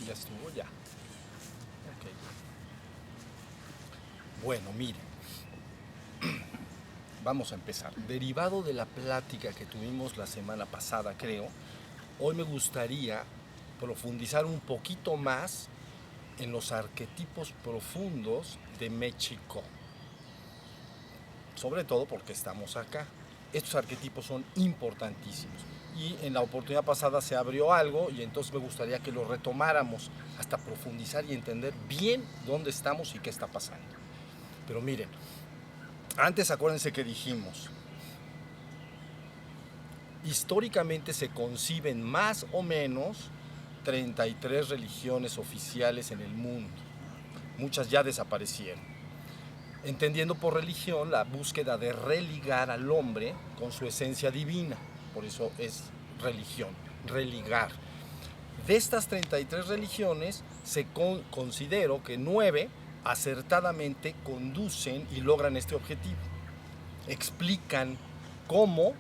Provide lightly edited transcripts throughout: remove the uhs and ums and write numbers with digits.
¿Ya estuvo? Ya. Ok. Bueno, mire, vamos a empezar. Derivado de la plática que tuvimos la semana pasada, creo, hoy me gustaría profundizar un poquito más en los arquetipos profundos de México. Sobre todo porque estamos acá. Estos arquetipos son importantísimos. Y en la oportunidad pasada se abrió algo y entonces me gustaría que lo retomáramos hasta profundizar y entender bien dónde estamos y qué está pasando. Pero miren, antes acuérdense que dijimos, históricamente se conciben más o menos 33 religiones oficiales en el mundo. Muchas ya desaparecieron. Entendiendo por religión la búsqueda de religar al hombre con su esencia divina. Por eso es religión, religar. De estas 33 religiones, considero que 9 acertadamente conducen y logran este objetivo. Explican cómo,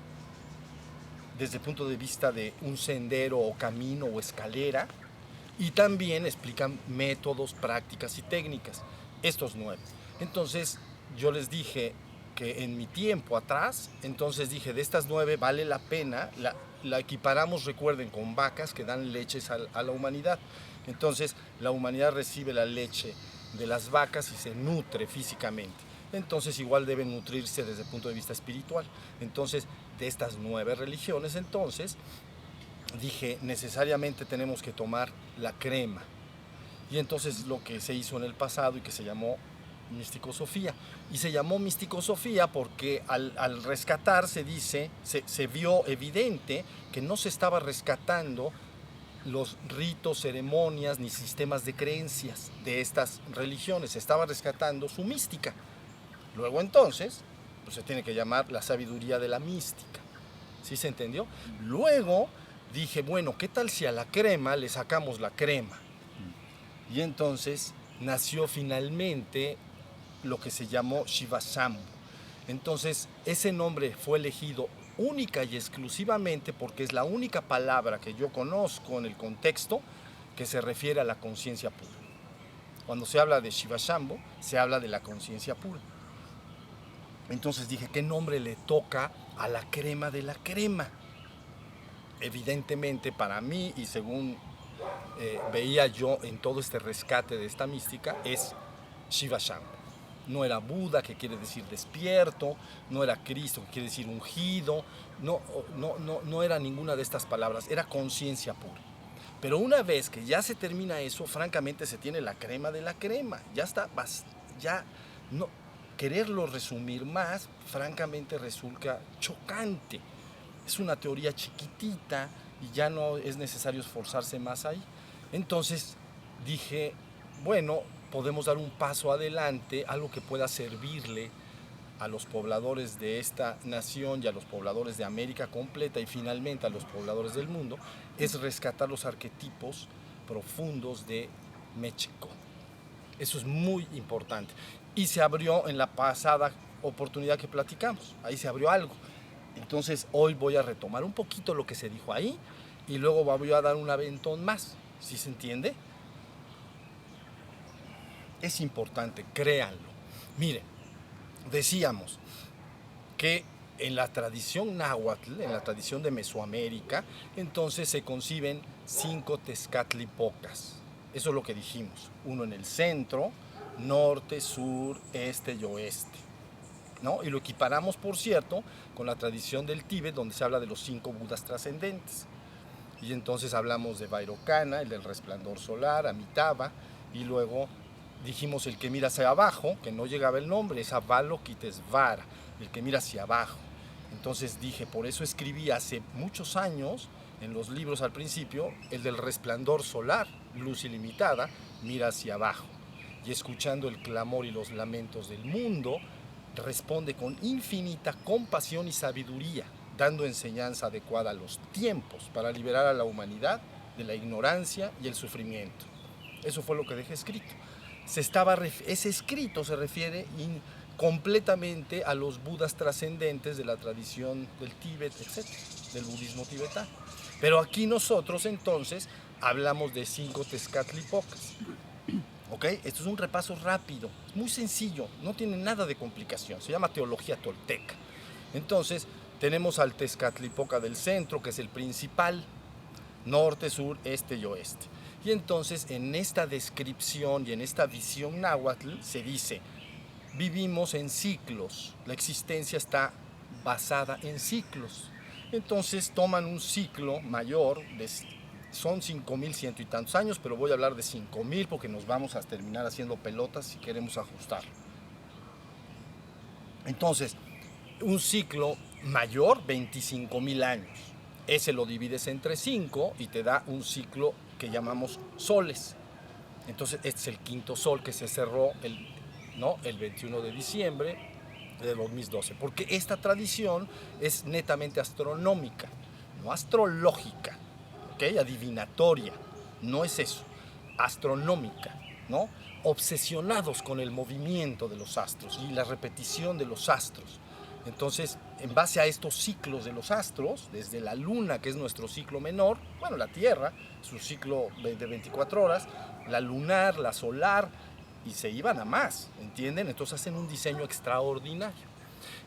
desde el punto de vista de un sendero o camino o escalera, y también explican métodos, prácticas y técnicas. Estos 9. Entonces, yo les dije que en mi tiempo atrás, entonces dije, de estas 9 vale la pena, la equiparamos, recuerden, con vacas que dan leches a la humanidad. Entonces, la humanidad recibe la leche de las vacas y se nutre físicamente. Entonces, igual deben nutrirse desde el punto de vista espiritual. Entonces, de estas 9 religiones, entonces, dije, necesariamente tenemos que tomar la crema. Y entonces lo que se hizo en el pasado y que se llamó misticosofía. Y se llamó misticosofía porque al rescatar se dice, se vio evidente que no se estaba rescatando los ritos, ceremonias ni sistemas de creencias de estas religiones, se estaba rescatando su mística. Luego entonces, pues se tiene que llamar la sabiduría de la mística. ¿Sí se entendió? Luego dije, bueno, ¿qué tal si a la crema le sacamos la crema? Y entonces nació finalmente lo que se llamó Shivashambhu. Entonces, ese nombre fue elegido única y exclusivamente porque es la única palabra que yo conozco en el contexto que se refiere a la conciencia pura. Cuando se habla de Shivashambhu, se habla de la conciencia pura. Entonces dije, ¿qué nombre le toca a la crema de la crema? Evidentemente para mí, y según veía yo en todo este rescate de esta mística, es Shivashambhu. No era Buda, que quiere decir despierto, no era Cristo, que quiere decir ungido, no era ninguna de estas palabras, era conciencia pura. Pero una vez que ya se termina eso, francamente se tiene la crema de la crema, ya está, ya no, quererlo resumir más, francamente resulta chocante. Es una teoría chiquitita y ya no es necesario esforzarse más ahí. Entonces dije, bueno, podemos dar un paso adelante, algo que pueda servirle a los pobladores de esta nación y a los pobladores de América completa y finalmente a los pobladores del mundo, es rescatar los arquetipos profundos de México. Eso es muy importante. Y se abrió en la pasada oportunidad que platicamos, ahí se abrió algo. Entonces hoy voy a retomar un poquito lo que se dijo ahí y luego voy a dar un aventón más, ¿sí se entiende? Es importante, créanlo. Miren, decíamos que en la tradición náhuatl, en la tradición de Mesoamérica, entonces se conciben 5 Tezcatlipocas. Eso es lo que dijimos. Uno en el centro, norte, sur, este y oeste, ¿no? Y lo equiparamos, por cierto, con la tradición del Tíbet, donde se habla de los 5 Budas trascendentes. Y entonces hablamos de Vairocana, el del resplandor solar, Amitabha, y luego dijimos el que mira hacia abajo, que no llegaba el nombre, es Avalokitesvara, el que mira hacia abajo. Entonces dije, por eso escribí hace muchos años, en los libros al principio, el del resplandor solar, luz ilimitada, mira hacia abajo. Y escuchando el clamor y los lamentos del mundo, responde con infinita compasión y sabiduría, dando enseñanza adecuada a los tiempos para liberar a la humanidad de la ignorancia y el sufrimiento. Eso fue lo que dejé escrito. Ese escrito se refiere completamente a los budas trascendentes de la tradición del Tíbet, etc., del budismo tibetano. Pero aquí nosotros entonces hablamos de 5 Tezcatlipocas. ¿Ok? Esto es un repaso rápido, es muy sencillo, no tiene nada de complicación, se llama teología tolteca. Entonces, tenemos al Tezcatlipoca del centro, que es el principal, norte, sur, este y oeste. Y entonces, en esta descripción y en esta visión náhuatl, se dice, vivimos en ciclos, la existencia está basada en ciclos. Entonces, toman un ciclo mayor, son 5,100 y tantos años, pero voy a hablar de 5,000 porque nos vamos a terminar haciendo pelotas si queremos ajustar. Entonces, un ciclo mayor, 25,000 años. Ese lo divides entre 5 y te da un ciclo que llamamos soles. Entonces, este es el quinto sol que se cerró el 21 de diciembre de 2012. Porque esta tradición es netamente astronómica, no astrológica, ¿okay? Adivinatoria. No es eso. Astronómica, ¿no? Obsesionados con el movimiento de los astros y la repetición de los astros. Entonces, en base a estos ciclos de los astros, desde la luna, que es nuestro ciclo menor, bueno, la Tierra, su ciclo de 24 horas, la lunar, la solar, y se iban a más, ¿entienden? Entonces hacen un diseño extraordinario.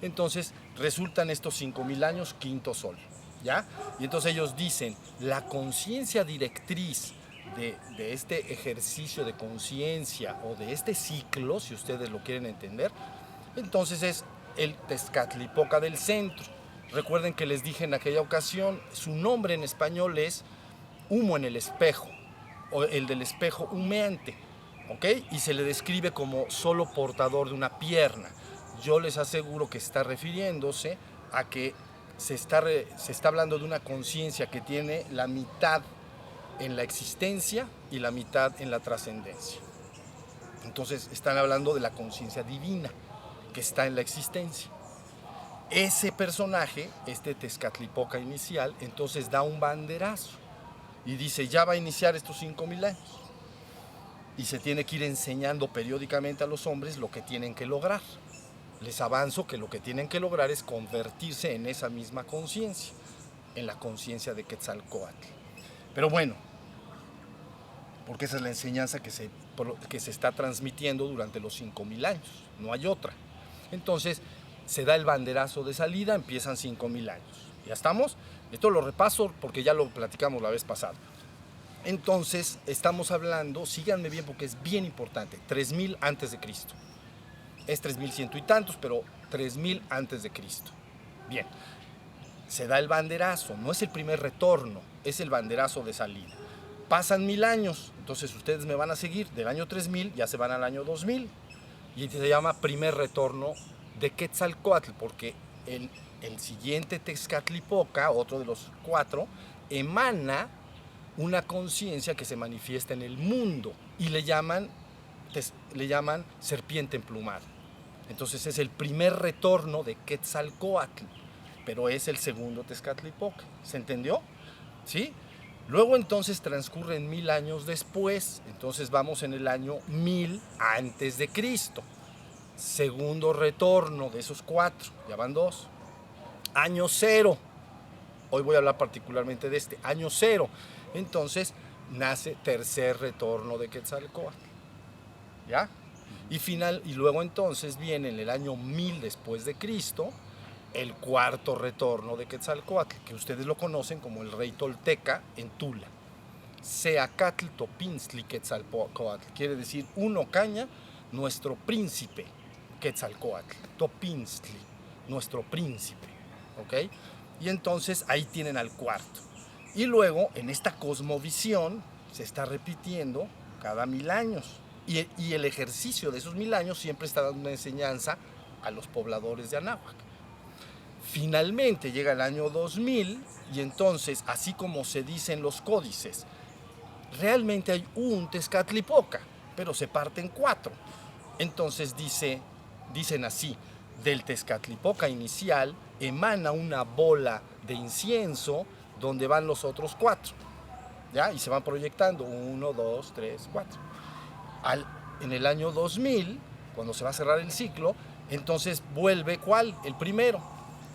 Entonces, resultan estos 5,000 años, quinto sol, ¿ya? Y entonces ellos dicen, la conciencia directriz de este ejercicio de conciencia o de este ciclo, si ustedes lo quieren entender, entonces es el Tezcatlipoca del centro. Recuerden que les dije en aquella ocasión, su nombre en español es humo en el espejo, o el del espejo humeante, ¿ok? Y se le describe como solo portador de una pierna. Yo les aseguro que está refiriéndose a que se está hablando de una conciencia que tiene la mitad en la existencia y la mitad en la trascendencia. Entonces están hablando de la conciencia divina que está en la existencia. Ese personaje, este Tezcatlipoca inicial, entonces da un banderazo y dice, ya va a iniciar estos 5,000 años. Y se tiene que ir enseñando periódicamente a los hombres lo que tienen que lograr. Les avanzo que lo que tienen que lograr es convertirse en esa misma conciencia, en la conciencia de Quetzalcóatl. Pero bueno, porque esa es la enseñanza que se está transmitiendo durante los 5,000 años, no hay otra. Entonces, se da el banderazo de salida, empiezan 5,000 años. ¿Ya estamos? Esto lo repaso porque ya lo platicamos la vez pasada. Entonces, estamos hablando, síganme bien porque es bien importante, 3,000 antes de Cristo. Es 3,100 y tantos, pero 3,000 antes de Cristo. Bien, se da el banderazo, no es el primer retorno, es el banderazo de salida. Pasan 1,000 años, entonces ustedes me van a seguir, del año 3,000 ya se van al año 2,000. Y se llama primer retorno de Quetzalcóatl, porque el siguiente Tezcatlipoca, otro de los 4, emana una conciencia que se manifiesta en el mundo y le llaman serpiente emplumada. Entonces es el primer retorno de Quetzalcóatl, pero es el segundo Tezcatlipoca. ¿Se entendió? ¿Sí? Luego entonces transcurren 1,000 años después, entonces vamos en el año 1000 antes de Cristo. Segundo retorno de esos 4, ya van 2. Año 0, hoy voy a hablar particularmente de este, año 0. Entonces nace tercer retorno de Quetzalcóatl, ¿ya? Y luego entonces viene en el año 1000 después de Cristo, el cuarto retorno de Quetzalcóatl, que ustedes lo conocen como el rey tolteca en Tula. Seacatl Topinzli Quetzalcóatl, quiere decir uno caña, nuestro príncipe Quetzalcóatl, Topinzli, nuestro príncipe, ¿ok? Y entonces ahí tienen al cuarto. Y luego en esta cosmovisión se está repitiendo cada 1,000 años. Y el ejercicio de esos 1,000 años siempre está dando una enseñanza a los pobladores de Anáhuac. Finalmente llega el año 2000 y entonces, así como se dice en los códices, realmente hay un Tezcatlipoca, pero se parte en 4. Entonces dicen así, del Tezcatlipoca inicial emana una bola de incienso donde van los otros 4, ¿ya? Y se van proyectando, 1, 2, 3, 4. En el año 2000, cuando se va a cerrar el ciclo, entonces vuelve ¿cuál? El primero.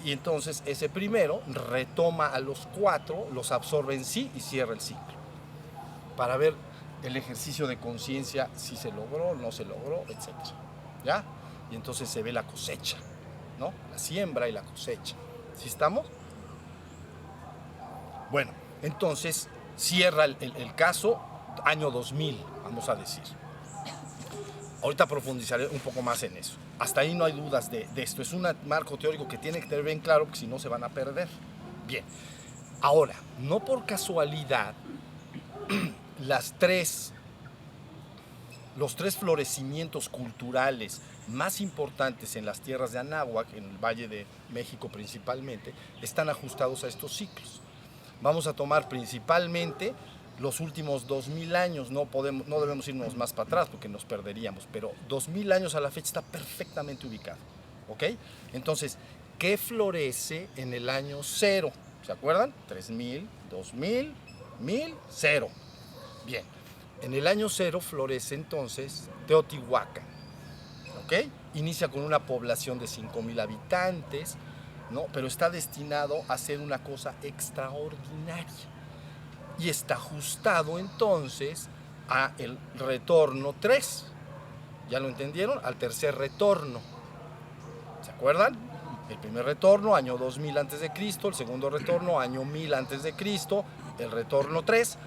Y entonces ese primero retoma a los 4, los absorbe en sí y cierra el ciclo. para ver el ejercicio de conciencia, si se logró, no se logró, etc. ¿Ya? Y entonces se ve la cosecha, ¿no? La siembra y la cosecha. ¿Sí estamos? Bueno, entonces cierra el caso año 2000, vamos a decir. Ahorita profundizaré un poco más en eso. Hasta ahí no hay dudas de esto. Es un marco teórico que tiene que tener bien claro, porque si no se van a perder. Bien. Ahora, no por casualidad, los tres florecimientos culturales más importantes en las tierras de Anáhuac, en el Valle de México principalmente, están ajustados a estos ciclos. Vamos a tomar principalmente los últimos 2000 años, no debemos irnos más para atrás porque nos perderíamos, pero 2000 años a la fecha está perfectamente ubicado, ¿ok? Entonces, ¿qué florece en el año 0? ¿Se acuerdan? 3000, 2000, 1000, 0. Bien, en el año 0 florece entonces Teotihuacán, ¿ok? Inicia con una población de 5000 habitantes, ¿no? Pero está destinado a ser una cosa extraordinaria. Y está ajustado entonces a el retorno 3. ¿Ya lo entendieron? Al tercer retorno. ¿Se acuerdan? El primer retorno, año 2000 a.C., el segundo retorno, año 1000 a.C., el retorno 3,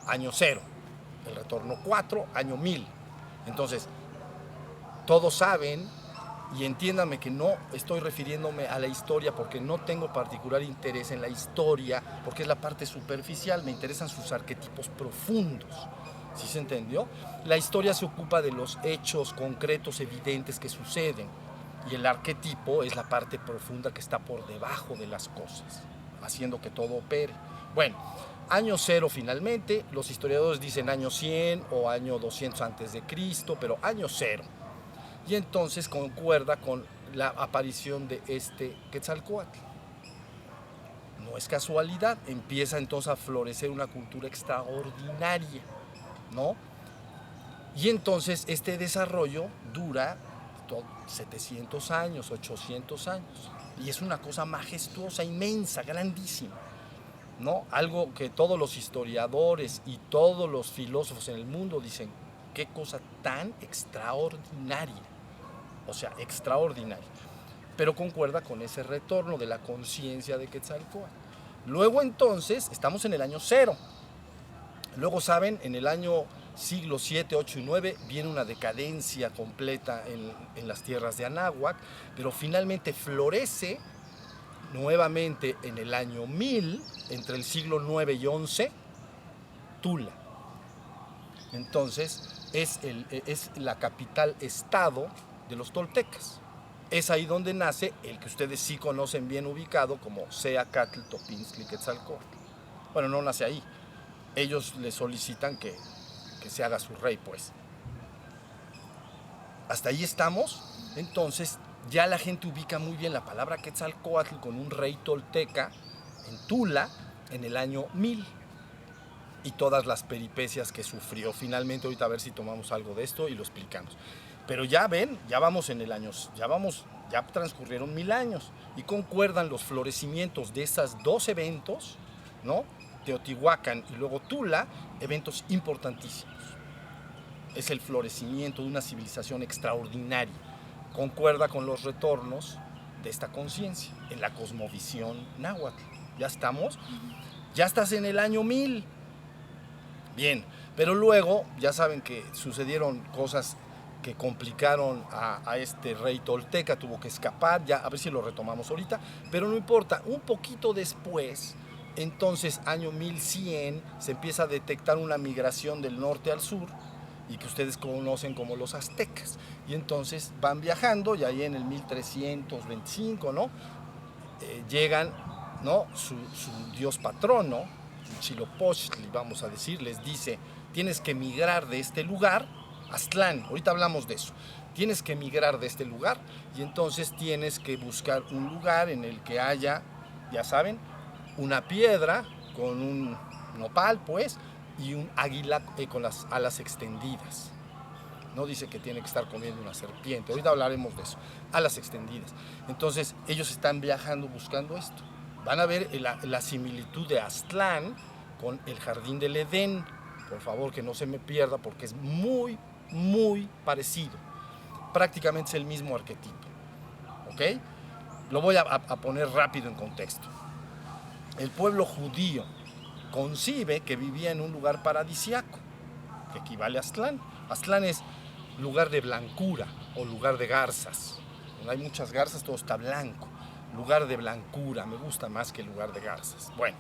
año 0, el retorno 4, año 1000. Entonces, todos saben, y entiéndanme que no estoy refiriéndome a la historia porque no tengo particular interés en la historia, porque es la parte superficial, me interesan sus arquetipos profundos. ¿Sí se entendió? La historia se ocupa de los hechos concretos, evidentes que suceden, y el arquetipo es la parte profunda que está por debajo de las cosas, haciendo que todo opere. Bueno, año 0 finalmente, los historiadores dicen año 100 o año 200 antes de Cristo, pero año 0. Y entonces concuerda con la aparición de este Quetzalcóatl. No es casualidad, empieza entonces a florecer una cultura extraordinaria, ¿no? Y entonces este desarrollo dura 700 años, 800 años, y es una cosa majestuosa, inmensa, grandísima, ¿no? Algo que todos los historiadores y todos los filósofos en el mundo dicen, qué cosa tan extraordinaria. O sea, extraordinario. Pero concuerda con ese retorno de la conciencia de Quetzalcóatl. Luego entonces, estamos en el año 0. Luego saben, en el año siglo 7, 8 y 9 viene una decadencia completa en las tierras de Anáhuac, pero finalmente florece nuevamente en el año 1000, entre el siglo 9 y 11, Tula. Entonces, es la capital-estado de los toltecas. Es ahí donde nace el que ustedes sí conocen bien ubicado como Seacatl, Topinzli, Quetzalcóatl. Bueno, no nace ahí. Ellos le solicitan que se haga su rey, pues. Hasta ahí estamos. Entonces, ya la gente ubica muy bien la palabra Quetzalcóatl con un rey tolteca en Tula en el año 1000. Y todas las peripecias que sufrió. Finalmente, ahorita a ver si tomamos algo de esto y lo explicamos. Pero ya ven, ya vamos en el año, ya transcurrieron 1000 años y concuerdan los florecimientos de esos dos eventos, ¿no? Teotihuacán y luego Tula, eventos importantísimos. Es el florecimiento de una civilización extraordinaria. Concuerda con los retornos de esta conciencia en la cosmovisión náhuatl. ¿Ya estamos? Ya estás en el año 1000. Bien, pero luego ya saben que sucedieron cosas que complicaron a este rey tolteca, tuvo que escapar, ya a ver si lo retomamos ahorita, pero no importa, un poquito después, entonces año 1100, se empieza a detectar una migración del norte al sur, y que ustedes conocen como los aztecas, y entonces van viajando, y ahí en el 1325, ¿no? Llegan, ¿no? Su dios patrono, Huitzilopochtli, vamos a decir, les dice, tienes que migrar de este lugar, Aztlán, ahorita hablamos de eso. Tienes que emigrar de este lugar y entonces tienes que buscar un lugar en el que haya, ya saben, una piedra con un nopal, pues, y un águila con las alas extendidas. No dice que tiene que estar comiendo una serpiente, ahorita hablaremos de eso, alas extendidas. Entonces ellos están viajando buscando esto. Van a ver la similitud de Aztlán con el jardín del Edén. por favor que no se me pierda porque es muy, muy parecido. Prácticamente es el mismo arquetipo. ¿Ok? Lo voy a poner rápido en contexto. El pueblo judío concibe que vivía en un lugar paradisiaco, que equivale a Aztlán. Aztlán es lugar de blancura o lugar de garzas. Donde hay muchas garzas, todo está blanco. Lugar de blancura, me gusta más que el lugar de garzas. Bueno,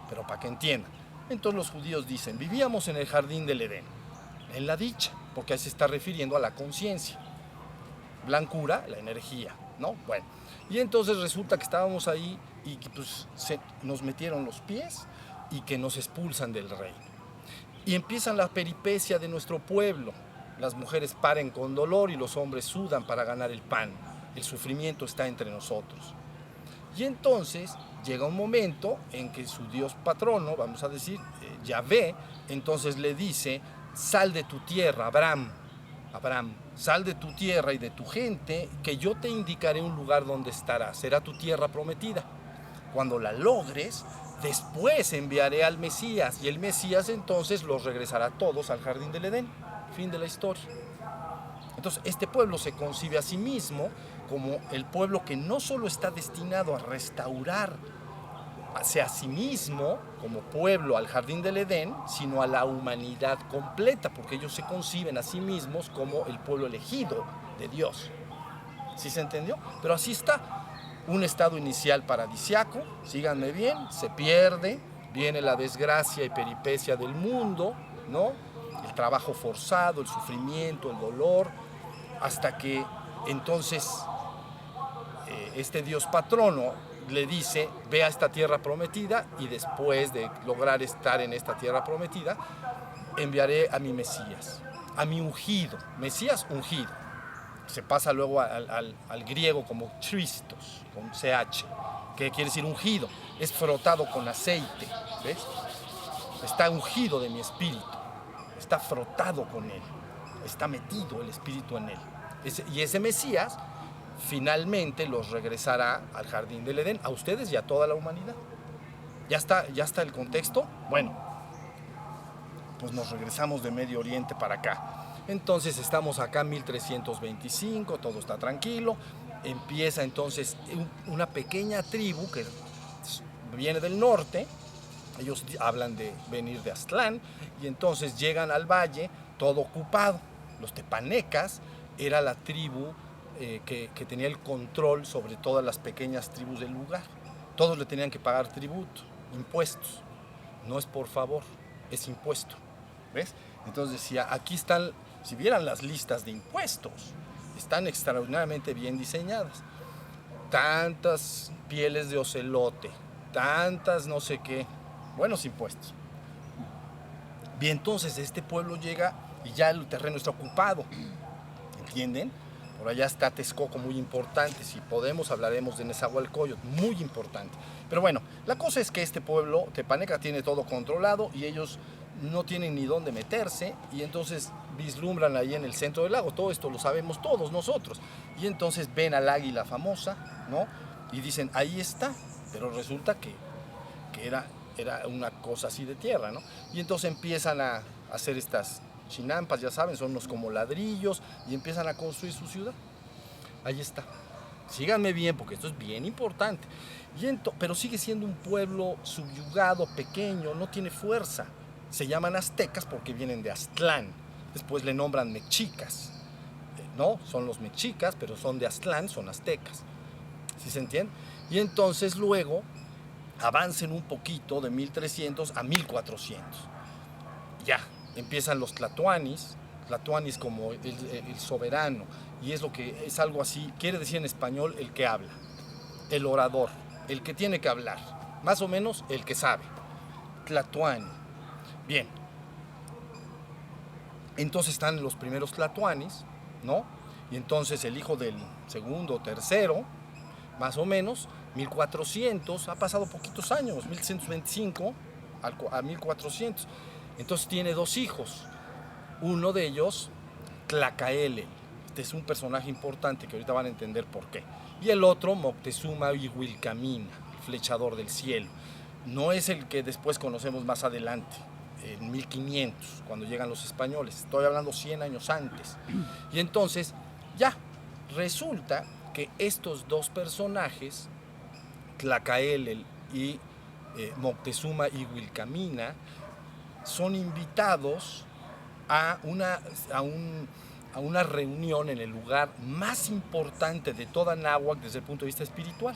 pero para que entiendan. Entonces los judíos dicen, vivíamos en el jardín del Edén, en la dicha, porque ahí se está refiriendo a la conciencia. Blancura, la energía, ¿no? Bueno, y entonces resulta que estábamos ahí y que pues, nos metieron los pies y que nos expulsan del reino. Y empiezan la peripecia de nuestro pueblo. Las mujeres paren con dolor y los hombres sudan para ganar el pan. El sufrimiento está entre nosotros. Y entonces llega un momento en que su Dios patrono, vamos a decir, Yahvé, entonces le dice, sal de tu tierra, Abraham, sal de tu tierra y de tu gente, que yo te indicaré un lugar donde estarás, será tu tierra prometida. Cuando la logres, después enviaré al Mesías, y el Mesías entonces los regresará todos al jardín del Edén. Fin de la historia. Entonces, este pueblo se concibe a sí mismo como el pueblo que no solo está destinado a restaurarse a sí mismo como pueblo al jardín del Edén, sino a la humanidad completa, porque ellos se conciben a sí mismos como el pueblo elegido de Dios. ¿Sí se entendió? Pero así está. Un estado inicial paradisiaco, síganme bien, se pierde, viene la desgracia y peripecia del mundo, ¿no? El trabajo forzado, el sufrimiento, el dolor, hasta que entonces este Dios patrono le dice, ve a esta tierra prometida y después de lograr estar en esta tierra prometida, enviaré a mi Mesías, a mi ungido, Mesías ungido. Se pasa luego al griego como Christos, con CH, que quiere decir ungido, es frotado con aceite, ¿ves? Está ungido de mi espíritu, está frotado con él, está metido el espíritu en él. Y ese Mesías finalmente los regresará al jardín del Edén, a ustedes y a toda la humanidad. ¿Ya está el contexto? Bueno, pues nos regresamos de Medio Oriente para acá. Entonces estamos acá en 1325, todo está tranquilo. Empieza entonces una pequeña tribu que viene del norte. Ellos hablan de venir de Aztlán y entonces llegan al valle todo ocupado. Los tepanecas era la tribu que tenía el control sobre todas las pequeñas tribus del lugar. Todos le tenían que pagar tributo, impuestos. No es por favor, es impuesto. ¿Ves? Entonces decía, aquí están, si vieran las listas de impuestos, están extraordinariamente bien diseñadas. Tantas pieles de ocelote, tantas no sé qué, buenos impuestos. Bien, entonces este pueblo llega y ya el terreno está ocupado, ¿entienden? Por allá está Texcoco, muy importante, si podemos hablaremos de Nezahualcóyotl, muy importante. Pero bueno, la cosa es que este pueblo, Tepaneca, tiene todo controlado y ellos no tienen ni dónde meterse y entonces vislumbran ahí en el centro del lago, todo esto lo sabemos todos nosotros, y entonces ven al águila famosa, ¿no? Y dicen, ahí está, pero resulta que era una cosa así de tierra, ¿no? Y entonces empiezan a hacer estas chinampas, ya saben, son unos como ladrillos, y empiezan a construir su ciudad. Ahí está. Síganme bien, porque esto es bien importante. Pero sigue siendo un pueblo subyugado, pequeño, no tiene fuerza. Se llaman aztecas porque vienen de Aztlán. Después le nombran mexicas. No, son los mexicas, pero son de Aztlán, son aztecas. ¿Sí se entiende? Y entonces luego avancen un poquito de 1300 a 1400. Ya, empiezan los tlatoanis como el soberano, y es algo así, quiere decir en español el que habla, el orador, el que tiene que hablar, más o menos el que sabe, tlatoani. Bien, entonces están los primeros tlatoanis, ¿no? Y entonces el hijo del segundo, tercero, más o menos, 1400, ha pasado poquitos años, 1125 a 1400. Entonces tiene dos hijos, uno de ellos, Tlacaelel, este es un personaje importante que ahorita van a entender por qué, y el otro, Moctezuma Ihuilcamina, el flechador del cielo. No es el que después conocemos más adelante, en 1500, cuando llegan los españoles. Estoy hablando 100 años antes. Y entonces, ya, resulta que estos dos personajes, Tlacaelel y Moctezuma y Wilcamina, son invitados a una reunión en el lugar más importante de toda Náhuac desde el punto de vista espiritual,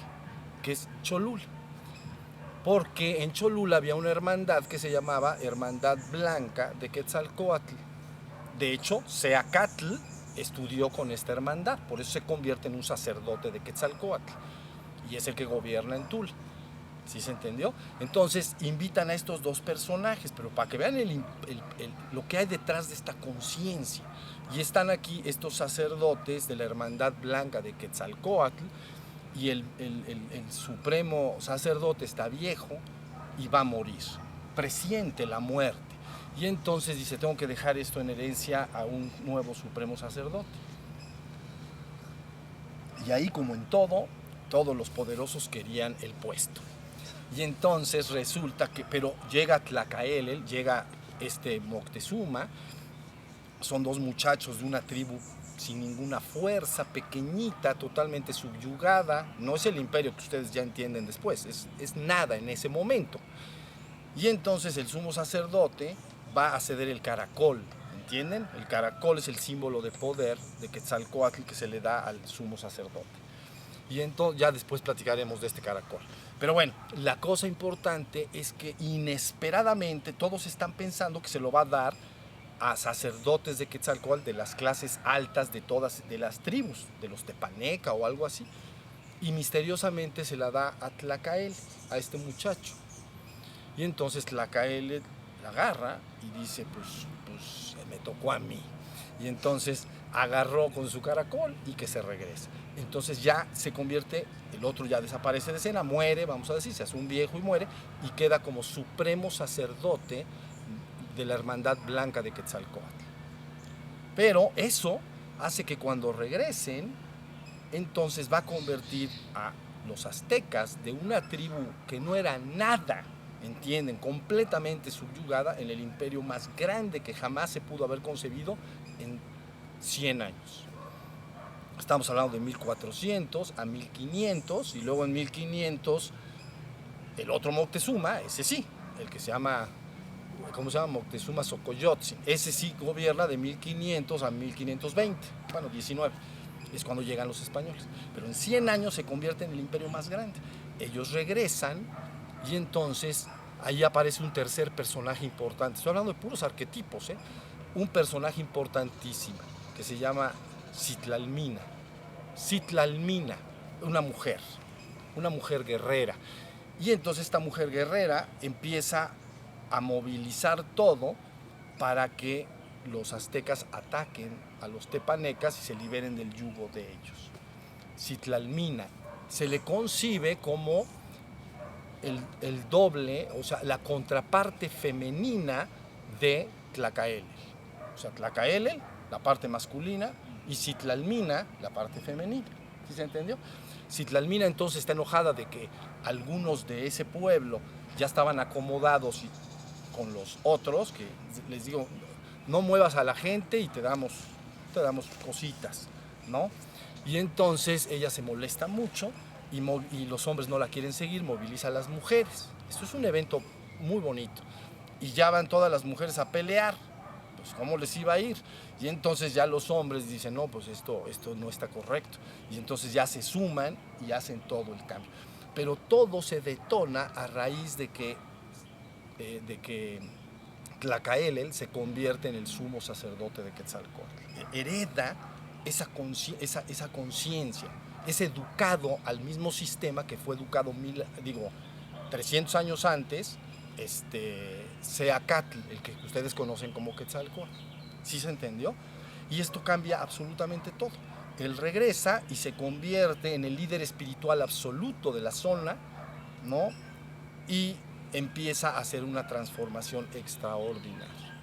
que es Cholula. Porque en Cholula había una hermandad que se llamaba Hermandad Blanca de Quetzalcóatl. De hecho, Seacatl estudió con esta hermandad, por eso se convierte en un sacerdote de Quetzalcóatl y es el que gobierna en Tula. ¿Sí se entendió? Entonces invitan a estos dos personajes, pero para que vean lo que hay detrás de esta conciencia. Y están aquí estos sacerdotes de la Hermandad Blanca de Quetzalcóatl, y el supremo sacerdote está viejo y va a morir, presiente la muerte. Y entonces dice, tengo que dejar esto en herencia a un nuevo supremo sacerdote. Y ahí, como en todo, todos los poderosos querían el puesto. Y entonces resulta que, pero llega Tlacaelel, llega Moctezuma, son dos muchachos de una tribu sin ninguna fuerza, pequeñita, totalmente subyugada. No es el imperio que ustedes ya entienden después, es nada en ese momento. Y entonces el sumo sacerdote va a ceder el caracol, ¿entienden? El caracol es el símbolo de poder de Quetzalcóatl que se le da al sumo sacerdote. Y entonces ya después platicaremos de este caracol. Pero bueno, la cosa importante es que inesperadamente todos están pensando que se lo va a dar a sacerdotes de Quetzalcóatl de las clases altas de todas de las tribus, de los tepaneca o algo así. Y misteriosamente se la da a Tlacael, a este muchacho. Y entonces Tlacael la agarra y dice, pues me tocó a mí. Y entonces agarró con su caracol y que se regrese. Entonces ya se convierte, el otro ya desaparece de escena, muere, vamos a decir, se hace un viejo y muere, y queda como supremo sacerdote de la Hermandad Blanca de Quetzalcóatl. Pero eso hace que cuando regresen, entonces va a convertir a los aztecas de una tribu que no era nada, entienden, completamente subyugada, en el imperio más grande que jamás se pudo haber concebido en 100 años. Estamos hablando de 1400 a 1500, y luego en 1500 el otro Moctezuma, ese sí, el que se llama, ¿cómo se llama? Moctezuma Xocoyotzin. Ese sí gobierna de 1500 a 1520, bueno, 19, es cuando llegan los españoles. Pero en 100 años se convierte en el imperio más grande. Ellos regresan y entonces ahí aparece un tercer personaje importante. Estoy hablando de puros arquetipos, ¿eh? Un personaje importantísimo que se llama Citlalmina. Citlalmina, una mujer guerrera. Y entonces esta mujer guerrera empieza a movilizar todo para que los aztecas ataquen a los tepanecas y se liberen del yugo de ellos. Citlalmina se le concibe como el doble, o sea, la contraparte femenina de Tlacaelel. O sea, Tlacaelel, la parte masculina, y Citlalmina, la parte femenina. ¿Sí se entendió? Citlalmina entonces está enojada de que algunos de ese pueblo ya estaban acomodados con los otros, que les digo, no muevas a la gente y te damos cositas, ¿no? Y entonces ella se molesta mucho y los hombres no la quieren seguir, moviliza a las mujeres. Esto es un evento muy bonito. Y ya van todas las mujeres a pelear. Pues ¿cómo les iba a ir? Y entonces ya los hombres dicen, no, pues esto no está correcto. Y entonces ya se suman y hacen todo el cambio. Pero todo se detona a raíz de que Tlacaelel se convierte en el sumo sacerdote de Quetzalcóatl. Hereda esa conciencia, es educado al mismo sistema que fue educado 300 años antes, Seacatl, el que ustedes conocen como Quetzalcóatl. ¿Sí se entendió? Y esto cambia absolutamente todo. Él regresa y se convierte en el líder espiritual absoluto de la zona, ¿no? Y empieza a hacer una transformación extraordinaria.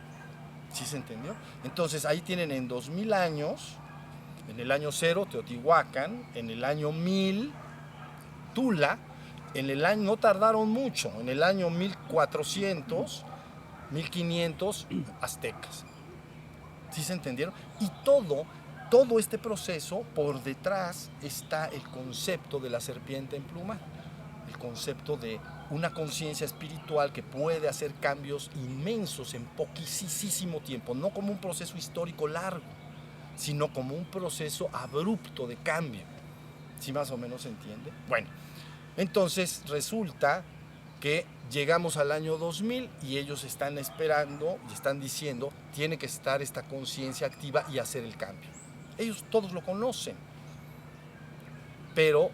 ¿Sí se entendió? Entonces ahí tienen en 2000 años, en el año 0 Teotihuacán, en el año 1000 Tula, no tardaron mucho, en el año 1400 1500 aztecas. ¿Sí se entendieron? Y todo este proceso, por detrás está el concepto de la serpiente emplumada, el concepto de una conciencia espiritual que puede hacer cambios inmensos en poquísimo tiempo, no como un proceso histórico largo, sino como un proceso abrupto de cambio. ¿Sí más o menos se entiende? Bueno, entonces resulta que llegamos al año 2000 y ellos están esperando y están diciendo, tiene que estar esta conciencia activa y hacer el cambio. Ellos todos lo conocen, pero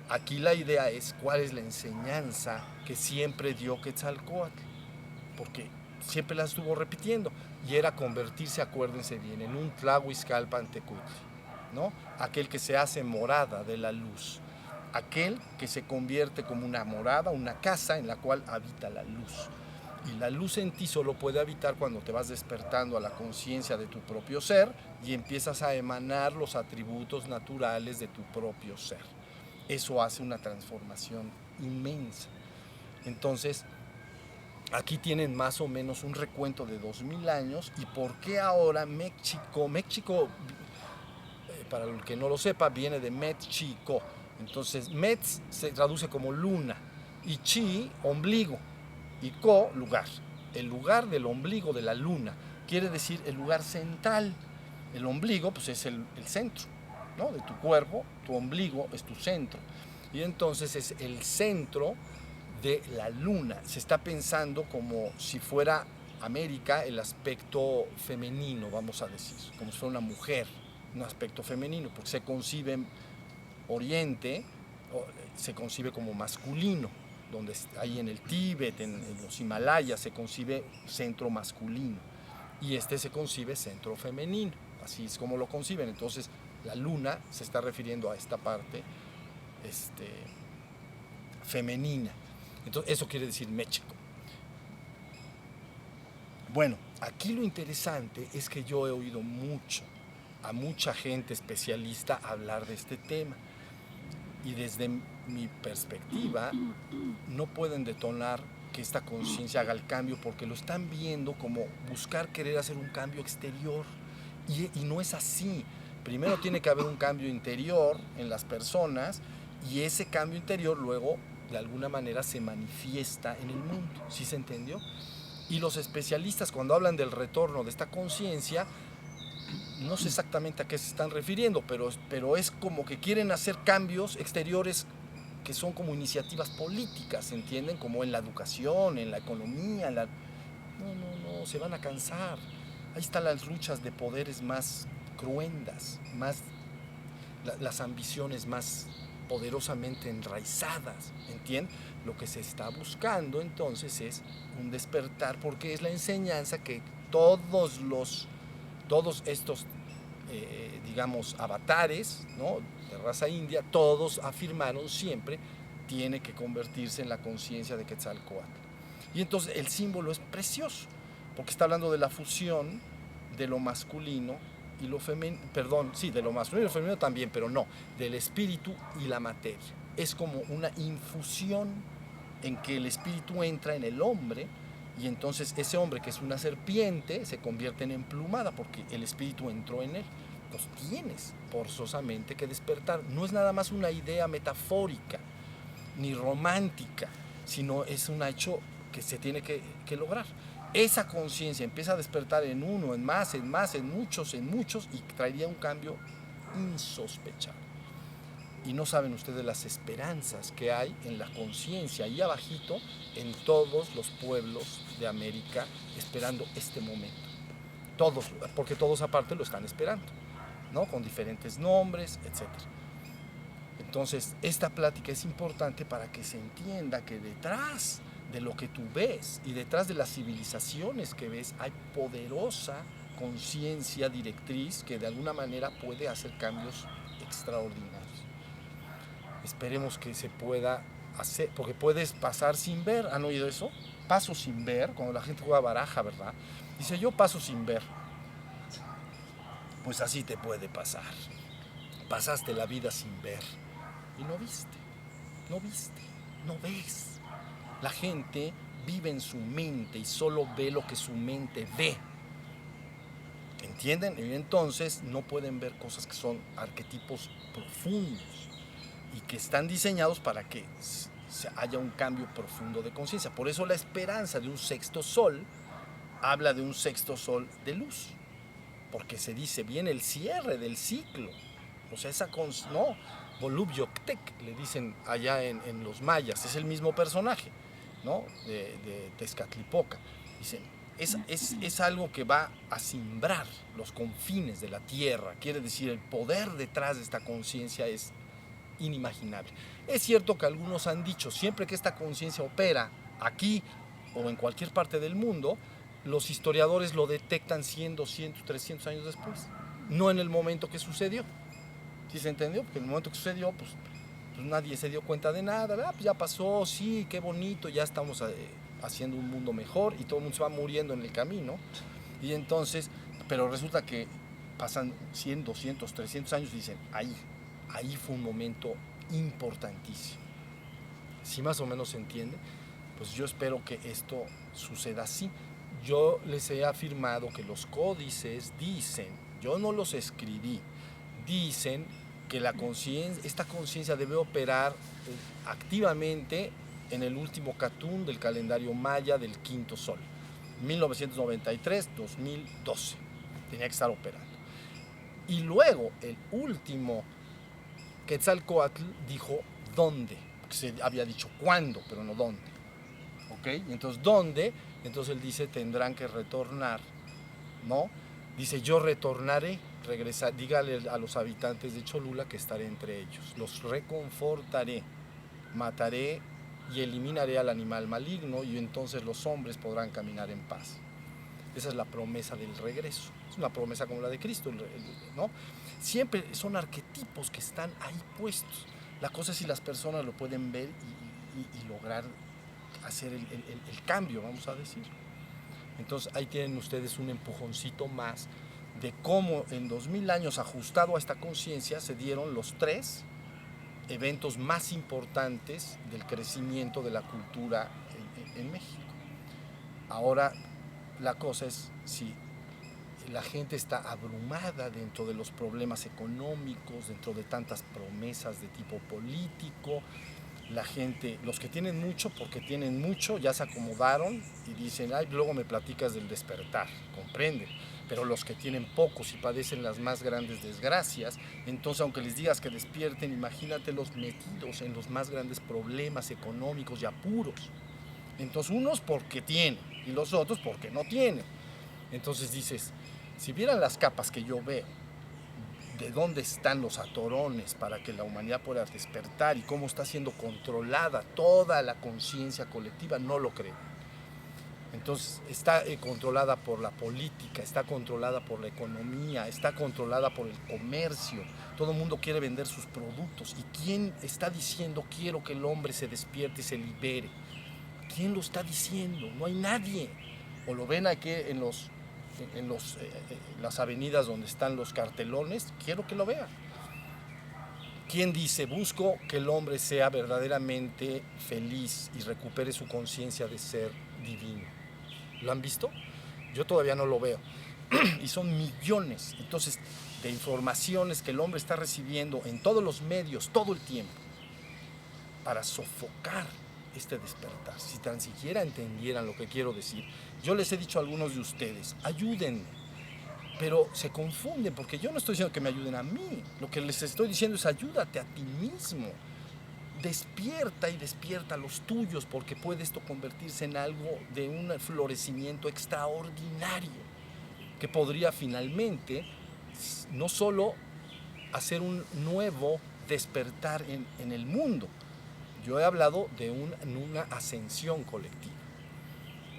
aquí la idea es cuál es la enseñanza que siempre dio Quetzalcóatl, porque siempre la estuvo repitiendo, y era convertirse, acuérdense bien, en un Tlahuizcalpantecutli, ¿no? Aquel que se hace morada de la luz, aquel que se convierte como una morada, una casa en la cual habita la luz. Y la luz en ti solo puede habitar cuando te vas despertando a la conciencia de tu propio ser y empiezas a emanar los atributos naturales de tu propio ser. Eso hace una transformación inmensa. Entonces, aquí tienen más o menos un recuento de 2000 años. ¿Y por qué ahora México, para el que no lo sepa, viene de México? Entonces, Metz se traduce como luna, y Chi, ombligo, y Co, lugar. El lugar del ombligo de la luna quiere decir el lugar central. El ombligo, pues es el centro, ¿no? De tu cuerpo. Tu ombligo es tu centro. Y entonces es el centro de la luna. Se está pensando como si fuera América el aspecto femenino, vamos a decir, como si fuera una mujer, un aspecto femenino, porque se concibe Oriente, se concibe como masculino, donde ahí en el Tíbet, en los Himalayas, se concibe centro masculino, y este se concibe centro femenino, así es como lo conciben. Entonces la luna se está refiriendo a esta parte femenina. Entonces eso quiere decir México. Bueno, aquí lo interesante es que yo he oído a mucha gente especialista hablar de este tema, y desde mi perspectiva no pueden detonar que esta conciencia haga el cambio, porque lo están viendo como buscar querer hacer un cambio exterior, y no es así. Primero tiene que haber un cambio interior en las personas, y ese cambio interior luego de alguna manera se manifiesta en el mundo. ¿Sí se entendió? Y los especialistas, cuando hablan del retorno de esta conciencia, no sé exactamente a qué se están refiriendo, pero es como que quieren hacer cambios exteriores que son como iniciativas políticas, ¿entienden? Como en la educación, en la economía, No, se van a cansar. Ahí están las luchas de poderes más cruentas, las ambiciones más poderosamente enraizadas, ¿entienden? Lo que se está buscando entonces es un despertar, porque es la enseñanza que todos estos, digamos, avatares, ¿no?, de raza india, todos afirmaron siempre, tiene que convertirse en la conciencia de Quetzalcóatl. Y entonces el símbolo es precioso, porque está hablando de la fusión de lo masculino y lo femenino, perdón, sí, de lo masculino y lo femenino también, pero no, del espíritu y la materia. Es como una infusión en que el espíritu entra en el hombre, y entonces ese hombre, que es una serpiente, se convierte en emplumada porque el espíritu entró en él. Pues tienes forzosamente que despertar. No es nada más una idea metafórica ni romántica, sino es un hecho que se tiene que lograr. Esa conciencia empieza a despertar en uno, en más, en muchos, y traería un cambio insospechable. Y no saben ustedes las esperanzas que hay en la conciencia ahí abajito, en todos los pueblos de América, esperando este momento. Todos, porque todos aparte lo están esperando, ¿no? Con diferentes nombres, etc. Entonces, esta plática es importante para que se entienda que detrás de lo que tú ves y detrás de las civilizaciones que ves hay poderosa conciencia directriz que de alguna manera puede hacer cambios extraordinarios. Esperemos que se pueda hacer, porque puedes pasar sin ver. ¿Han oído eso? Paso sin ver, cuando la gente juega baraja, ¿verdad? Dice, yo paso sin ver. Pues así te puede pasar. Pasaste la vida sin ver y no viste, no ves. La gente vive en su mente y solo ve lo que su mente ve. ¿Entienden? Y entonces no pueden ver cosas que son arquetipos profundos y que están diseñados para que haya un cambio profundo de conciencia. Por eso la esperanza de un sexto sol habla de un sexto sol de luz, porque se dice, viene el cierre del ciclo. O sea, no, Volúbyoctec, le dicen allá en los mayas, es el mismo personaje, ¿no? De Tezcatlipoca. Dicen, es algo que va a simbrar los confines de la tierra. Quiere decir, el poder detrás de esta conciencia es inimaginable. Es cierto que algunos han dicho, siempre que esta conciencia opera aquí o en cualquier parte del mundo, los historiadores lo detectan 100, 200, 300 años después, no en el momento que sucedió. ¿Sí se entendió? Porque en el momento que sucedió, pues nadie se dio cuenta de nada, ¿verdad? Pues ya pasó, sí, qué bonito, ya estamos haciendo un mundo mejor y todo el mundo se va muriendo en el camino. Y entonces, pero resulta que pasan 100, 200, 300 años y dicen, ahí fue un momento importantísimo. ¿Sí más o menos se entiende? Pues yo espero que esto suceda así. Yo les he afirmado que los códices dicen, yo no los escribí, dicen que esta conciencia debe operar activamente en el último catún del calendario maya del quinto sol, 1993-2012, tenía que estar operando. Y luego el último Quetzalcóatl dijo dónde, porque se había dicho cuándo, pero no dónde. ¿Ok? Entonces, ¿dónde? Entonces él dice, tendrán que retornar, ¿no? Dice, yo retornaré, dígale a los habitantes de Cholula que estaré entre ellos, los reconfortaré, mataré y eliminaré al animal maligno y entonces los hombres podrán caminar en paz. Esa es la promesa del regreso, es una promesa como la de Cristo, ¿no? Siempre son arquetipos que están ahí puestos. La cosa es si las personas lo pueden ver y lograr hacer el cambio, vamos a decir. Entonces ahí tienen ustedes un empujoncito más de cómo en 2000 años, ajustado a esta conciencia, se dieron los 3 eventos más importantes del crecimiento de la cultura en México. Ahora la cosa es si la gente está abrumada dentro de los problemas económicos, dentro de tantas promesas de tipo político. La gente, los que tienen mucho, porque tienen mucho, ya se acomodaron y dicen, ay, luego me platicas del despertar, comprenden. Pero los que tienen pocos y padecen las más grandes desgracias, entonces aunque les digas que despierten, imagínatelos metidos en los más grandes problemas económicos y apuros. Entonces unos porque tienen y los otros porque no tienen. Entonces dices, si vieran las capas que yo veo, de dónde están los atorones para que la humanidad pueda despertar y cómo está siendo controlada toda la conciencia colectiva, no lo creo. Entonces está controlada por la política, está controlada por la economía, está controlada por el comercio. Todo el mundo quiere vender sus productos. ¿Y quién está diciendo quiero que el hombre se despierte y se libere? ¿Quién lo está diciendo? No hay nadie. O lo ven aquí en las avenidas donde están los cartelones, quiero que lo vean. ¿Quién dice, busco que el hombre sea verdaderamente feliz y recupere su conciencia de ser divino? ¿Lo han visto? Yo todavía no lo veo. Y son millones, entonces, de informaciones que el hombre está recibiendo en todos los medios, todo el tiempo, para sofocar este despertar. Si tan siquiera entendieran lo que quiero decir. Yo les he dicho a algunos de ustedes, ayúdenme, pero se confunden porque yo no estoy diciendo que me ayuden a mí. Lo que les estoy diciendo es ayúdate a ti mismo. Despierta y despierta a los tuyos porque puede esto convertirse en algo de un florecimiento extraordinario que podría finalmente no solo hacer un nuevo despertar en el mundo. Yo he hablado de una ascensión colectiva,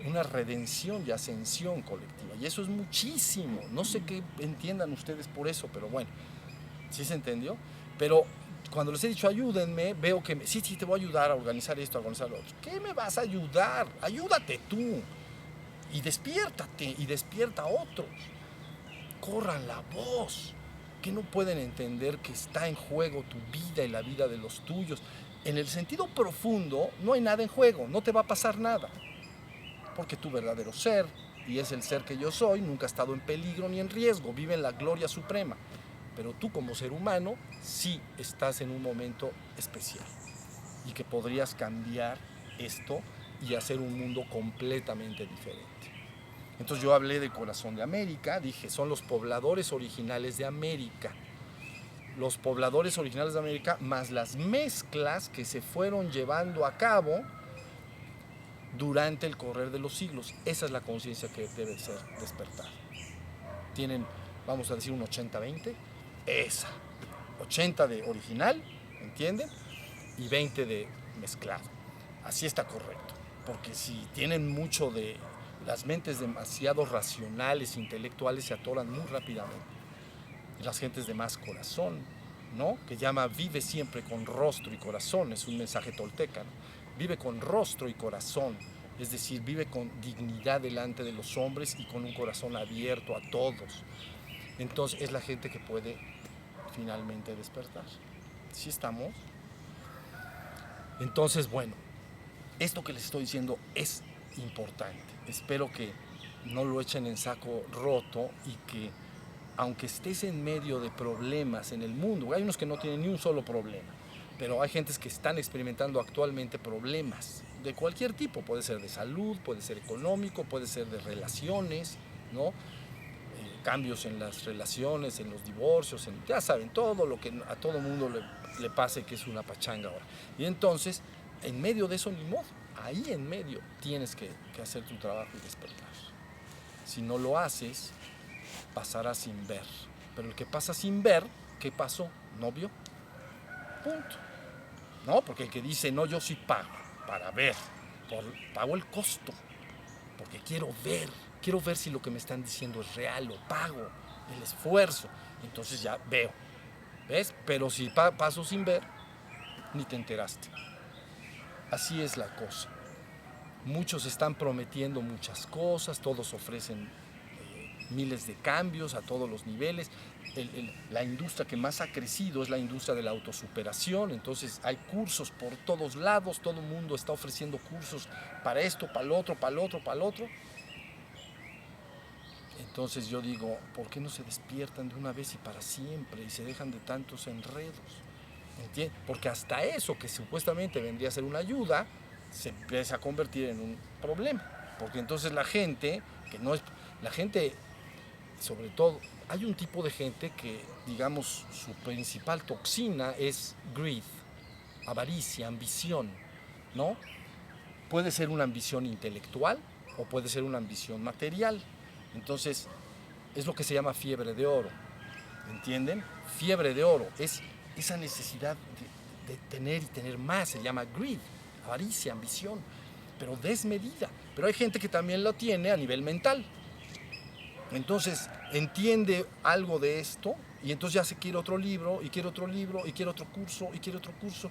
una redención y ascensión colectiva, y eso es muchísimo. No sé qué entiendan ustedes por eso, pero bueno, ¿sí se entendió? Pero cuando les he dicho ayúdenme, veo que sí, te voy a ayudar a organizar esto, a organizar lo otro. ¿Qué me vas a ayudar? Ayúdate tú y despiértate y despierta a otros. Corran la voz, que no pueden entender que está en juego tu vida y la vida de los tuyos. En el sentido profundo no hay nada en juego, no te va a pasar nada. porque tu verdadero ser, y es el ser que yo soy, nunca ha estado en peligro ni en riesgo, vive en la gloria suprema. Pero tú como ser humano sí estás en un momento especial y que podrías cambiar esto y hacer un mundo completamente diferente. Entonces yo hablé del corazón de América, dije, son los pobladores originales de América. Los pobladores originales de América más las mezclas que se fueron llevando a cabo durante el correr de los siglos. Esa es la conciencia que debe ser despertada. Tienen, vamos a decir, un 80-20, esa. 80 de original, ¿entienden? Y 20 de mezclado. Así está correcto. Porque si tienen mucho de las mentes demasiado racionales, intelectuales, se atoran muy rápidamente. Y las gentes de más corazón, ¿no? Que llama vive siempre con rostro y corazón, es un mensaje tolteca, ¿no? Vive con rostro y corazón, es decir, vive con dignidad delante de los hombres y con un corazón abierto a todos. Entonces es la gente que puede finalmente despertar. ¿Sí estamos? Entonces, bueno, esto que les estoy diciendo es importante. Espero que no lo echen en saco roto y que, aunque estés en medio de problemas en el mundo, hay unos que no tienen ni un solo problema, pero hay gentes que están experimentando actualmente problemas de cualquier tipo, puede ser de salud, puede ser económico, puede ser de relaciones, ¿no? Cambios en las relaciones, en los divorcios, ya saben, todo lo que a todo mundo le pase que es una pachanga ahora. Y entonces, en medio de eso, ni modo, ahí en medio tienes que hacer tu trabajo y despertar. Si no lo haces, pasará sin ver. Pero el que pasa sin ver, ¿qué pasó? No vio. Punto. No, porque el que dice, no, yo sí pago para ver, pago el costo, porque quiero ver si lo que me están diciendo es real, lo pago, el esfuerzo, entonces ya veo, ¿ves? Pero si paso sin ver, ni te enteraste. Así es la cosa. Muchos están prometiendo muchas cosas, todos ofrecen miles de cambios a todos los niveles. La industria que más ha crecido es la industria de la autosuperación, entonces hay cursos por todos lados, todo el mundo está ofreciendo cursos para esto, para el otro, para el otro, para el otro. Entonces yo digo, ¿por qué no se despiertan de una vez y para siempre y se dejan de tantos enredos? ¿Entiendes? Porque hasta eso que supuestamente vendría a ser una ayuda, se empieza a convertir en un problema. Porque entonces la gente, que no es... La gente, sobre todo, hay un tipo de gente que, digamos, su principal toxina es greed, avaricia, ambición, ¿no? Puede ser una ambición intelectual o puede ser una ambición material. Entonces, es lo que se llama fiebre de oro, ¿entienden? Fiebre de oro es esa necesidad de tener y tener más, se llama greed, avaricia, ambición, pero desmedida. Pero hay gente que también lo tiene a nivel mental. Entonces, entiende algo de esto y entonces ya se quiere otro libro, y quiere otro libro, y quiere otro curso, y quiere otro curso,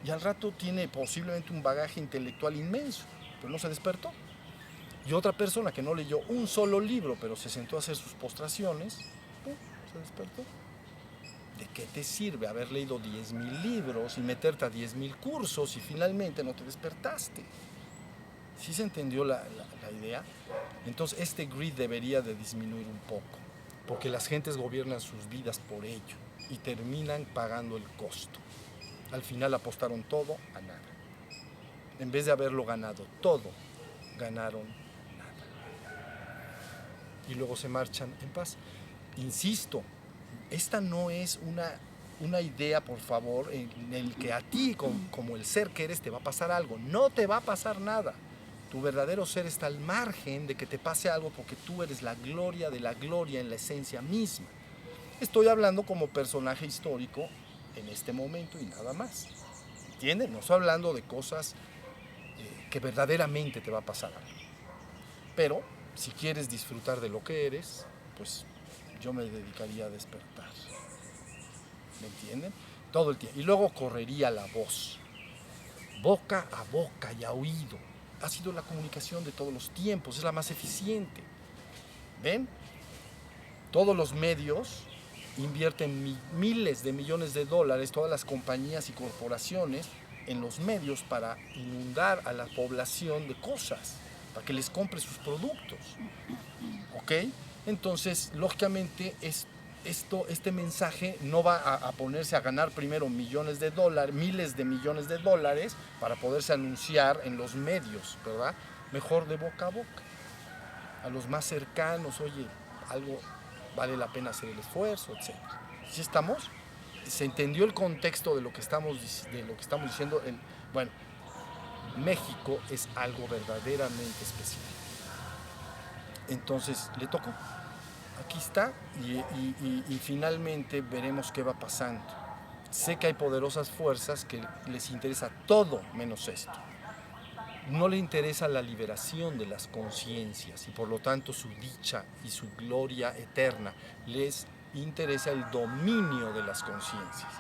y al rato tiene posiblemente un bagaje intelectual inmenso, pero no se despertó. Y otra persona que no leyó un solo libro, pero se sentó a hacer sus postraciones, se despertó. ¿De qué te sirve haber leído 10,000 libros y meterte a 10,000 cursos y finalmente no te despertaste? ¿Sí se entendió la idea? Entonces este greed debería de disminuir un poco, porque las gentes gobiernan sus vidas por ello y terminan pagando el costo. Al final apostaron todo a nada. En vez de haberlo ganado todo, ganaron y luego se marchan en paz. Insisto, esta no es una idea, por favor, en el que a ti, como el ser que eres, te va a pasar algo. No te va a pasar nada. Tu verdadero ser está al margen de que te pase algo porque tú eres la gloria de la gloria en la esencia misma. Estoy hablando como personaje histórico en este momento y nada más. ¿Entienden? No estoy hablando de cosas que verdaderamente te va a pasar algo. Pero si quieres disfrutar de lo que eres, pues yo me dedicaría a despertar. ¿Me entienden? Todo el tiempo. Y luego correría la voz. Boca a boca y a oído. Ha sido la comunicación de todos los tiempos, es la más eficiente. ¿Ven? Todos los medios invierten miles de millones de dólares, todas las compañías y corporaciones, en los medios para inundar a la población de cosas. para que les compre sus productos. ¿Ok? Entonces, lógicamente, este mensaje no va a ponerse a ganar primero millones de dólares, miles de millones de dólares para poderse anunciar en los medios, ¿verdad? Mejor de boca a boca. A los más cercanos, oye, algo vale la pena hacer el esfuerzo, etc. ¿Sí estamos? ¿Se entendió el contexto de lo que estamos diciendo? Bueno, México es algo verdaderamente especial. Entonces, le tocó. Aquí está y finalmente veremos qué va pasando. Sé que hay poderosas fuerzas que les interesa todo menos esto. No le interesa la liberación de las conciencias y por lo tanto su dicha y su gloria eterna. Les interesa el dominio de las conciencias.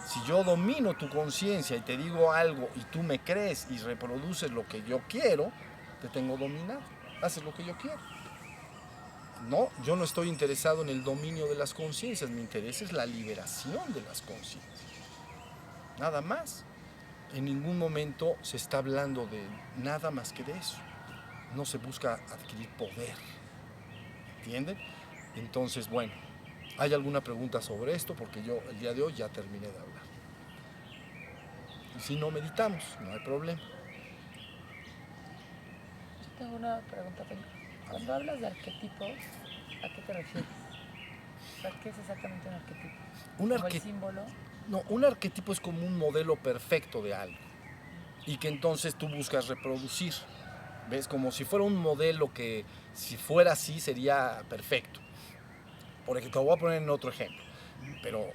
Si yo domino tu conciencia y te digo algo y tú me crees y reproduces lo que yo quiero, te tengo dominado. Haces lo que yo quiero. No, yo no estoy interesado en el dominio de las conciencias, mi interés es la liberación de las conciencias. Nada más. En ningún momento se está hablando de nada más que de eso. No se busca adquirir poder. ¿Entienden? Entonces, bueno, ¿hay alguna pregunta sobre esto? Porque yo el día de hoy ya terminé de hablar. Y si no meditamos, no hay problema. Yo tengo una pregunta. Cuando hablas de arquetipos, ¿a qué te refieres? O sea, ¿qué es exactamente un arquetipo? ¿El símbolo? No, un arquetipo es como un modelo perfecto de algo y que entonces tú buscas reproducir. ¿Ves? Como si fuera un modelo que si fuera así sería perfecto. Por ejemplo, te voy a poner en otro ejemplo. Pero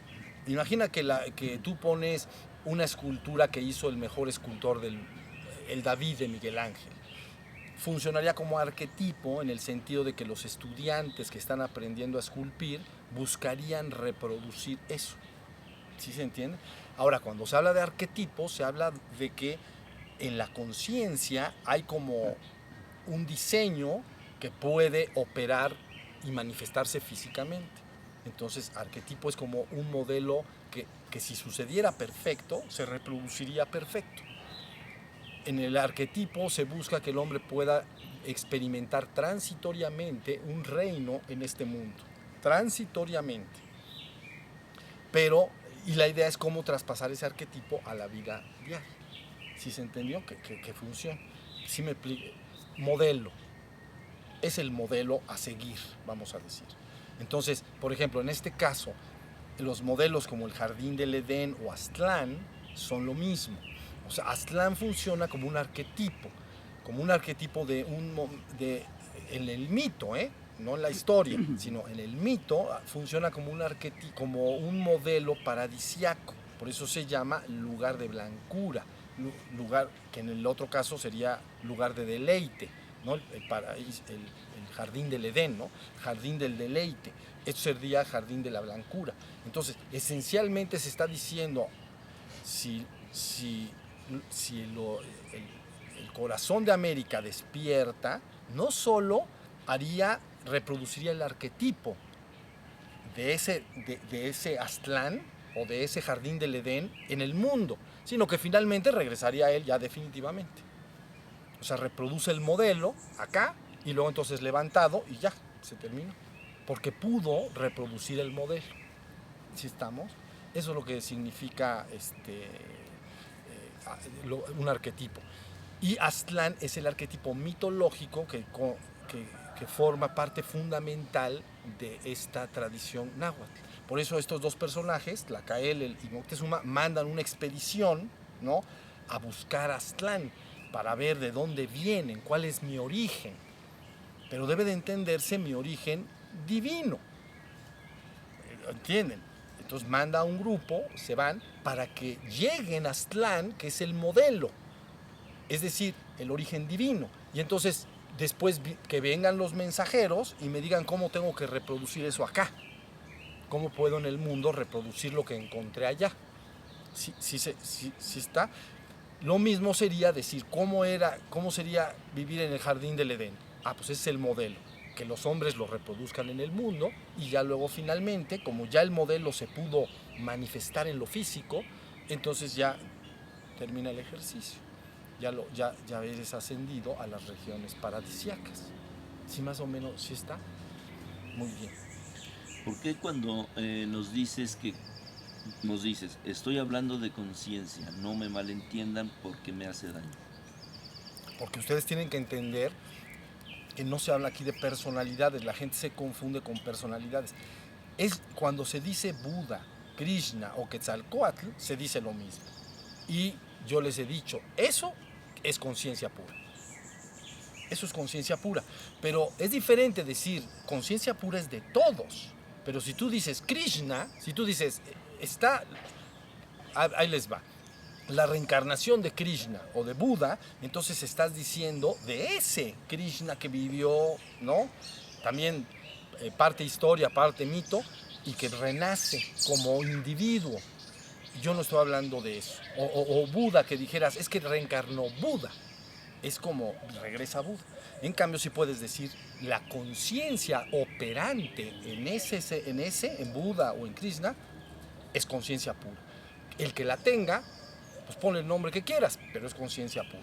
imagina que tú pones una escultura que hizo el mejor escultor el David de Miguel Ángel. Funcionaría como arquetipo en el sentido de que los estudiantes que están aprendiendo a esculpir buscarían reproducir eso. ¿Sí se entiende? Ahora, cuando se habla de arquetipo, se habla de que en la conciencia hay como un diseño que puede operar y manifestarse físicamente. Entonces, arquetipo es como un modelo que si sucediera perfecto, se reproduciría perfecto. En el arquetipo se busca que el hombre pueda experimentar transitoriamente un reino en este mundo. Transitoriamente. Pero, y la idea es cómo traspasar ese arquetipo a la vida diaria. ¿Sí se entendió? Que funciona. Sí me explico. Modelo. Es el modelo a seguir, vamos a decir. Entonces, por ejemplo, en este caso, los modelos como el Jardín del Edén o Aztlán son lo mismo. O sea, Aztlán funciona como un arquetipo en el mito, no en la historia, sino en el mito funciona como un arquetipo, como un modelo paradisiaco. Por eso se llama lugar de blancura, lugar que en el otro caso sería lugar de deleite, ¿no? El jardín del Edén, ¿no? Jardín del deleite. Esto sería jardín de la blancura. Entonces, esencialmente se está diciendo, si el corazón de América despierta, no solo reproduciría el arquetipo de ese Aztlán o de ese jardín del Edén en el mundo, sino que finalmente regresaría a él ya definitivamente. O sea, reproduce el modelo acá y luego entonces levantado y ya, se terminó. Porque pudo reproducir el modelo. ¿Sí estamos? Eso es lo que significa un arquetipo. Y Aztlán es el arquetipo mitológico que forma parte fundamental de esta tradición náhuatl. Por eso estos dos personajes, Tlacael y Moctezuma, mandan una expedición, ¿no?, a buscar a Aztlán para ver de dónde vienen, cuál es mi origen. Pero debe de entenderse mi origen divino. ¿Entienden? Entonces manda a un grupo, se van, para que lleguen a Aztlán, que es el modelo. Es decir, el origen divino. Y entonces, después que vengan los mensajeros y me digan cómo tengo que reproducir eso acá. ¿Cómo puedo en el mundo reproducir lo que encontré allá? ¿Sí está? Lo mismo sería decir, ¿cómo sería vivir en el jardín del Edén? Pues ese es el modelo. Que los hombres lo reproduzcan en el mundo y ya luego finalmente, como ya el modelo se pudo manifestar en lo físico, entonces ya termina el ejercicio. ya eres ascendido a las regiones paradisíacas. ¿Sí más o menos sí está? Muy bien. ¿Por qué cuando nos dices, estoy hablando de conciencia, no me malentiendan porque me hace daño? Porque ustedes tienen que entender que no se habla aquí de personalidades, la gente se confunde con personalidades. Es cuando se dice Buda, Krishna o Quetzalcóatl, se dice lo mismo. Y yo les he dicho, eso es conciencia pura. Eso es conciencia pura. Pero es diferente decir, conciencia pura es de todos. Pero si tú dices Krishna, si tú dices, ahí les va, la reencarnación de Krishna o de Buda, entonces estás diciendo de ese Krishna que vivió, ¿no? También parte historia, parte mito, y que renace como individuo. Yo no estoy hablando de eso. O Buda, que dijeras, es que reencarnó Buda. Es como regresa Buda. En cambio, si puedes decir la conciencia operante en Buda o en Krishna, es conciencia pura. El que la tenga, pues ponle el nombre que quieras, pero es conciencia pura.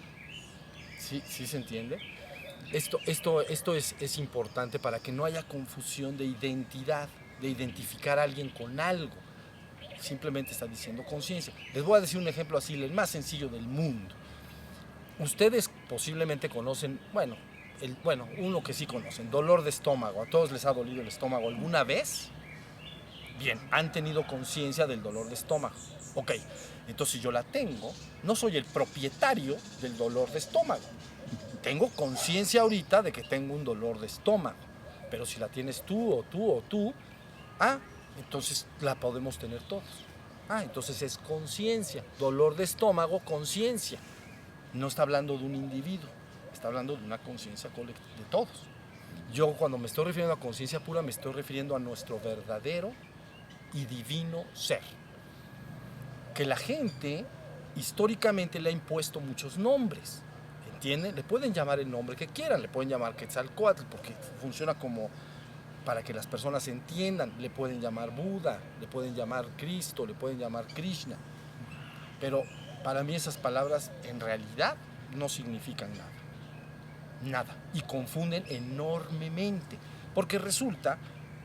¿Sí se entiende? Esto es importante para que no haya confusión de identidad, de identificar a alguien con algo. Simplemente está diciendo conciencia. Les voy a decir un ejemplo así, el más sencillo del mundo. Ustedes posiblemente conocen, uno que sí conocen, dolor de estómago. ¿A todos les ha dolido el estómago alguna vez? Bien, han tenido conciencia del dolor de estómago. Ok, entonces si yo la tengo, no soy el propietario del dolor de estómago. Tengo conciencia ahorita de que tengo un dolor de estómago. Pero si la tienes tú, entonces la podemos tener todos. Entonces es conciencia. Dolor de estómago, conciencia. No está hablando de un individuo, está hablando de una conciencia colectiva, de todos. Yo cuando me estoy refiriendo a conciencia pura, me estoy refiriendo a nuestro verdadero y divino ser. Que la gente históricamente le ha impuesto muchos nombres, ¿entienden? Le pueden llamar el nombre que quieran, le pueden llamar Quetzalcóatl, porque funciona como para que las personas entiendan. Le pueden llamar Buda, le pueden llamar Cristo, le pueden llamar Krishna. Pero para mí esas palabras en realidad no significan nada. Nada. Y confunden enormemente. Porque resulta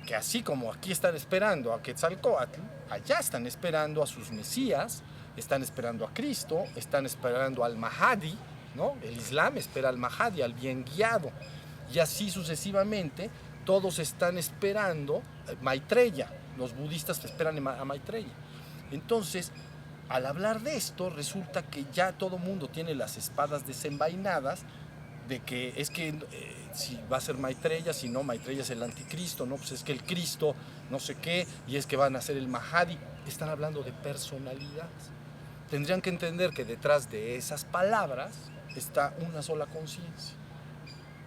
que así como aquí están esperando a Quetzalcóatl, allá están esperando a sus mesías, están esperando a Cristo, están esperando al Mahdi, ¿no? El Islam espera al Mahdi, al bien guiado. Y así sucesivamente, todos están esperando Maitreya. Los budistas esperan a Maitreya. Entonces, al hablar de esto, resulta que ya todo mundo tiene las espadas desenvainadas de que es que si va a ser Maitreya, si no, Maitreya es el anticristo, ¿no? Pues es que el Cristo no sé qué, y es que van a ser el Mahdi. Están hablando de personalidades. Tendrían que entender que detrás de esas palabras está una sola conciencia.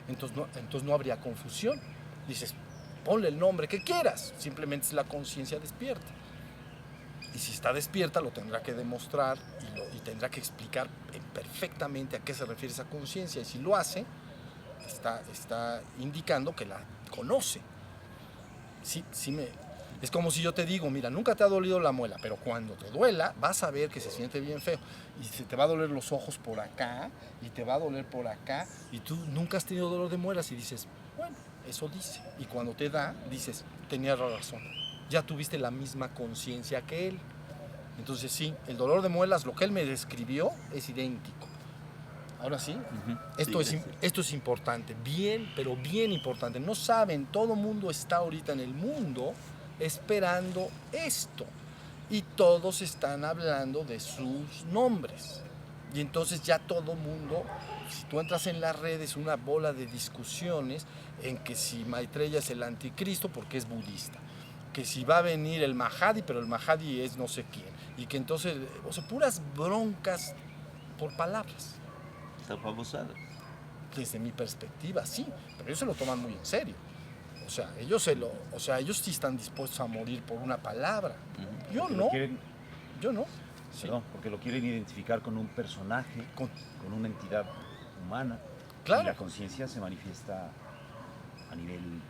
Entonces no habría confusión. Dices, ponle el nombre que quieras, simplemente es la conciencia despierta. Y si está despierta, lo tendrá que demostrar y tendrá que explicar perfectamente a qué se refiere esa conciencia. Y si lo hace, está indicando que la conoce. Es como si yo te digo, mira, nunca te ha dolido la muela, pero cuando te duela, vas a ver que se siente bien feo. Y se te va a doler los ojos por acá, y te va a doler por acá, y tú nunca has tenido dolor de muelas, y dices, bueno, eso dice. Y cuando te da, dices, tenía razón. Ya tuviste la misma conciencia que él. Entonces sí, el dolor de muelas, lo que él me describió, es idéntico. Ahora sí, esto es importante, pero bien importante. No saben, todo mundo está ahorita en el mundo esperando esto. Y todos están hablando de sus nombres. Y entonces ya todo mundo, si tú entras en las redes, una bola de discusiones en que si Maitreya es el anticristo porque es budista, que si va a venir el Mahdi, pero el Mahdi es no sé quién, y que entonces, puras broncas por palabras. Está babosada. Desde mi perspectiva, sí, pero ellos se lo toman muy en serio. Ellos sí están dispuestos a morir por una palabra. Yo no. Sí. Perdón, porque lo quieren identificar con un personaje, con una entidad humana. Claro. Y la conciencia se manifiesta a nivel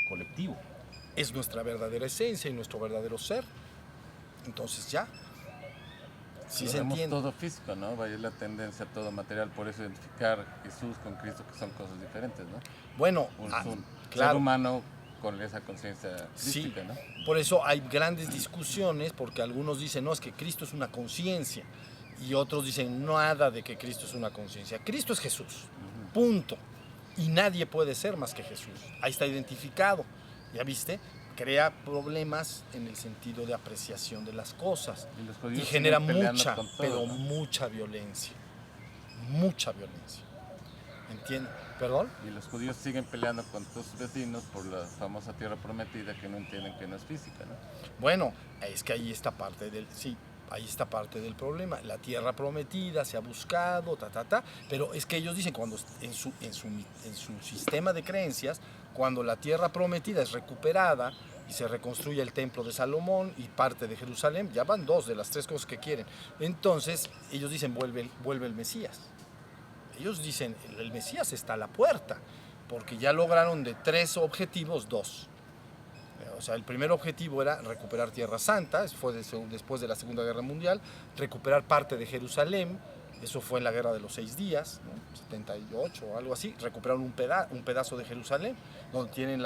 colectivo. Es nuestra verdadera esencia y nuestro verdadero ser. Entonces ya. Sí lo se vemos entiende. todo físico, ¿no? Vaya la tendencia a todo material, por eso identificar Jesús con Cristo, que son cosas diferentes, ¿no? Bueno, Un ser claro. humano con esa conciencia Sí, crística, ¿no? por eso hay grandes discusiones, porque algunos dicen, no, es que Cristo es una conciencia, y otros dicen, nada de que Cristo es una conciencia. Cristo es Jesús, punto. Y nadie puede ser más que Jesús. Ahí está identificado, ¿ya viste? Crea problemas en el sentido de apreciación de las cosas y genera mucha, todo, pero ¿no? mucha violencia. Mucha violencia. ¿Entiendes? ¿Perdón? Y los judíos siguen peleando con tus vecinos por la famosa tierra prometida, que no entienden que no es física, ¿no? Bueno, es que ahí está parte del... Sí, ahí está parte del problema. La tierra prometida se ha buscado, pero es que ellos dicen, cuando en su sistema de creencias, cuando la tierra prometida es recuperada y se reconstruye el templo de Salomón y parte de Jerusalén, ya van 2 de las 3 cosas que quieren. Entonces, ellos dicen, vuelve el Mesías. Ellos dicen, el Mesías está a la puerta, porque ya lograron de 3 objetivos 2. O sea, el primer objetivo era recuperar Tierra Santa, eso fue después de la Segunda Guerra Mundial, recuperar parte de Jerusalén, eso fue en la Guerra de los 6 días, ¿no? 78 o algo así, recuperaron un pedazo de Jerusalén, donde tienen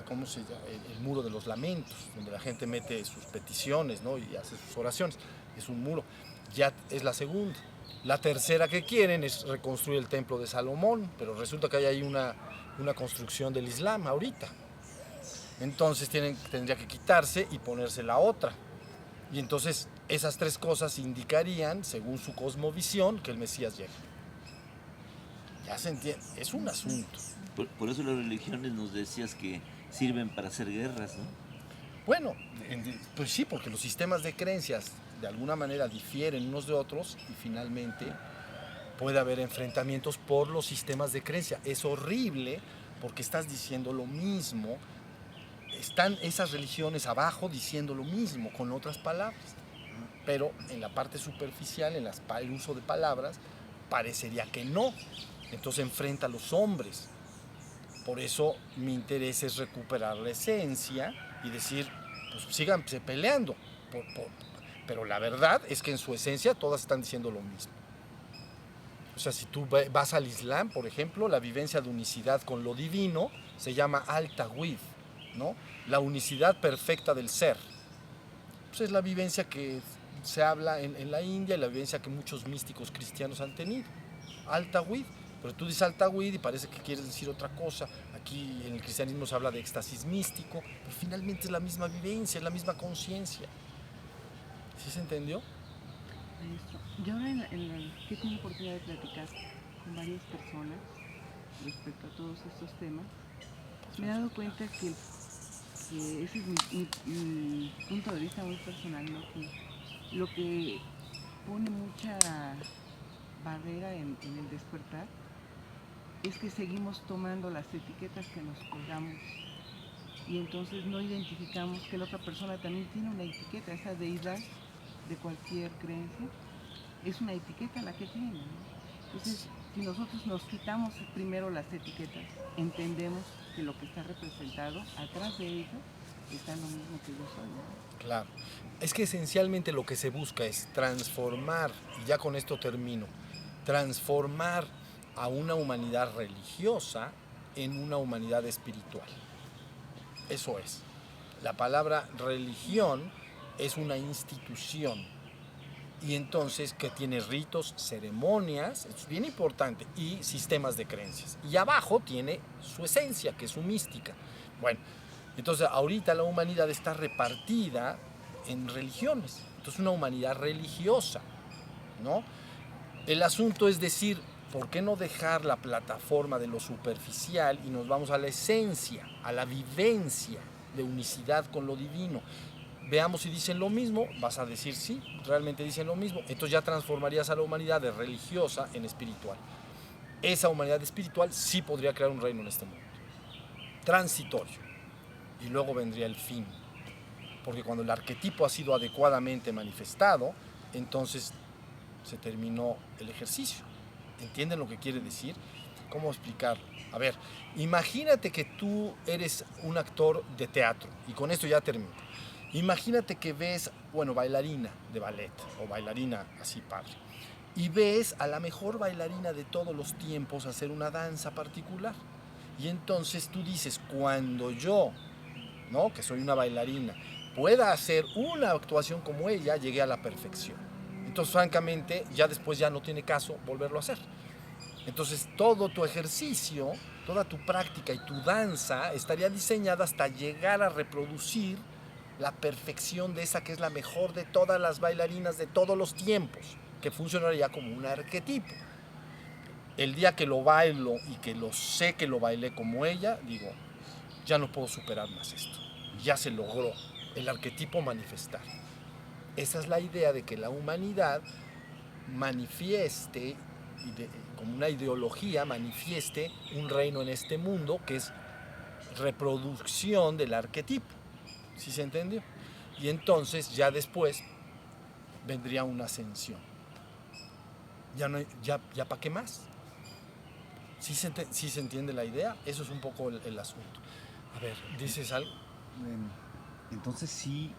¿cómo se llama? El muro de los lamentos, donde la gente mete sus peticiones, ¿no? Y hace sus oraciones, es un muro, ya es la segunda. La tercera que quieren es reconstruir el templo de Salomón, pero resulta que hay ahí una construcción del Islam ahorita. Entonces tendría que quitarse y ponerse la otra. Y entonces esas 3 cosas indicarían, según su cosmovisión, que el Mesías llega. Ya se entiende, es un asunto. Por eso las religiones nos decías que sirven para hacer guerras, ¿no? Bueno, pues sí, porque los sistemas de creencias de alguna manera difieren unos de otros y finalmente puede haber enfrentamientos por los sistemas de creencia. Es horrible porque estás diciendo lo mismo. Están esas religiones abajo diciendo lo mismo con otras palabras, pero en la parte superficial, en el uso de palabras, parecería que no. Entonces enfrenta a los hombres. Por eso mi interés es recuperar la esencia y decir, pues síganse peleando. Pero la verdad es que en su esencia todas están diciendo lo mismo. O sea, si tú vas al Islam, por ejemplo, la vivencia de unicidad con lo divino se llama al-Tawhid, ¿no? La unicidad perfecta del ser. Pues es la vivencia que se habla en la India y la vivencia que muchos místicos cristianos han tenido. Al-Tawhid. Pero tú dices Al-Tawhid y parece que quieres decir otra cosa. Aquí en el cristianismo se habla de éxtasis místico, pero finalmente es la misma vivencia, es la misma conciencia. ¿Sí se entendió? Yo ahora que tengo oportunidad de platicar con varias personas respecto a todos estos temas, me he dado cuenta que ese es mi punto de vista muy personal, ¿no? Que lo que pone mucha barrera en el despertar es que seguimos tomando las etiquetas que nos colgamos y entonces no identificamos que la otra persona también tiene una etiqueta. Esa deidad de cualquier creencia es una etiqueta la que tiene, ¿no? Entonces, si nosotros nos quitamos primero las etiquetas, entendemos que lo que está representado atrás de ello está lo mismo que yo soy, ¿no? Claro. Es que esencialmente lo que se busca es transformar, y ya con esto termino, transformar a una humanidad religiosa en una humanidad espiritual. Eso es. La palabra religión es una institución y entonces que tiene ritos, ceremonias, es bien importante, y sistemas de creencias. Y abajo tiene su esencia, que es su mística. Bueno, entonces ahorita la humanidad está repartida en religiones. Entonces una humanidad religiosa, ¿no? El asunto es decir, ¿por qué no dejar la plataforma de lo superficial y nos vamos a la esencia, a la vivencia de unicidad con lo divino? Veamos si dicen lo mismo, vas a decir sí, realmente dicen lo mismo. Entonces ya transformarías a la humanidad de religiosa en espiritual. Esa humanidad espiritual sí podría crear un reino en este mundo. Transitorio. Y luego vendría el fin. Porque cuando el arquetipo ha sido adecuadamente manifestado, entonces se terminó el ejercicio. ¿Entienden lo que quiere decir? ¿Cómo explicarlo? A ver, imagínate que tú eres un actor de teatro, y con esto ya termino. Imagínate que ves, bueno, bailarina de ballet o bailarina así padre, y ves a la mejor bailarina de todos los tiempos hacer una danza particular. Y entonces tú dices, cuando yo, ¿no?, que soy una bailarina, pueda hacer una actuación como ella, llegué a la perfección. Entonces, francamente, ya después ya no tiene caso volverlo a hacer. Entonces, todo tu ejercicio, toda tu práctica y tu danza estaría diseñada hasta llegar a reproducir la perfección de esa que es la mejor de todas las bailarinas de todos los tiempos, que funcionaría como un arquetipo. El día que lo bailo y que lo sé que lo bailé como ella, digo, ya no puedo superar más esto. Ya se logró el arquetipo manifestar. Esa es la idea de que la humanidad manifieste, como una ideología, manifieste un reino en este mundo que es reproducción del arquetipo. ¿Sí se entendió? Y entonces ya después vendría una ascensión. Ya ¿para qué más? ¿Sí se entiende la idea? Eso es un poco el asunto. A ver, ¿dices algo? Entonces sí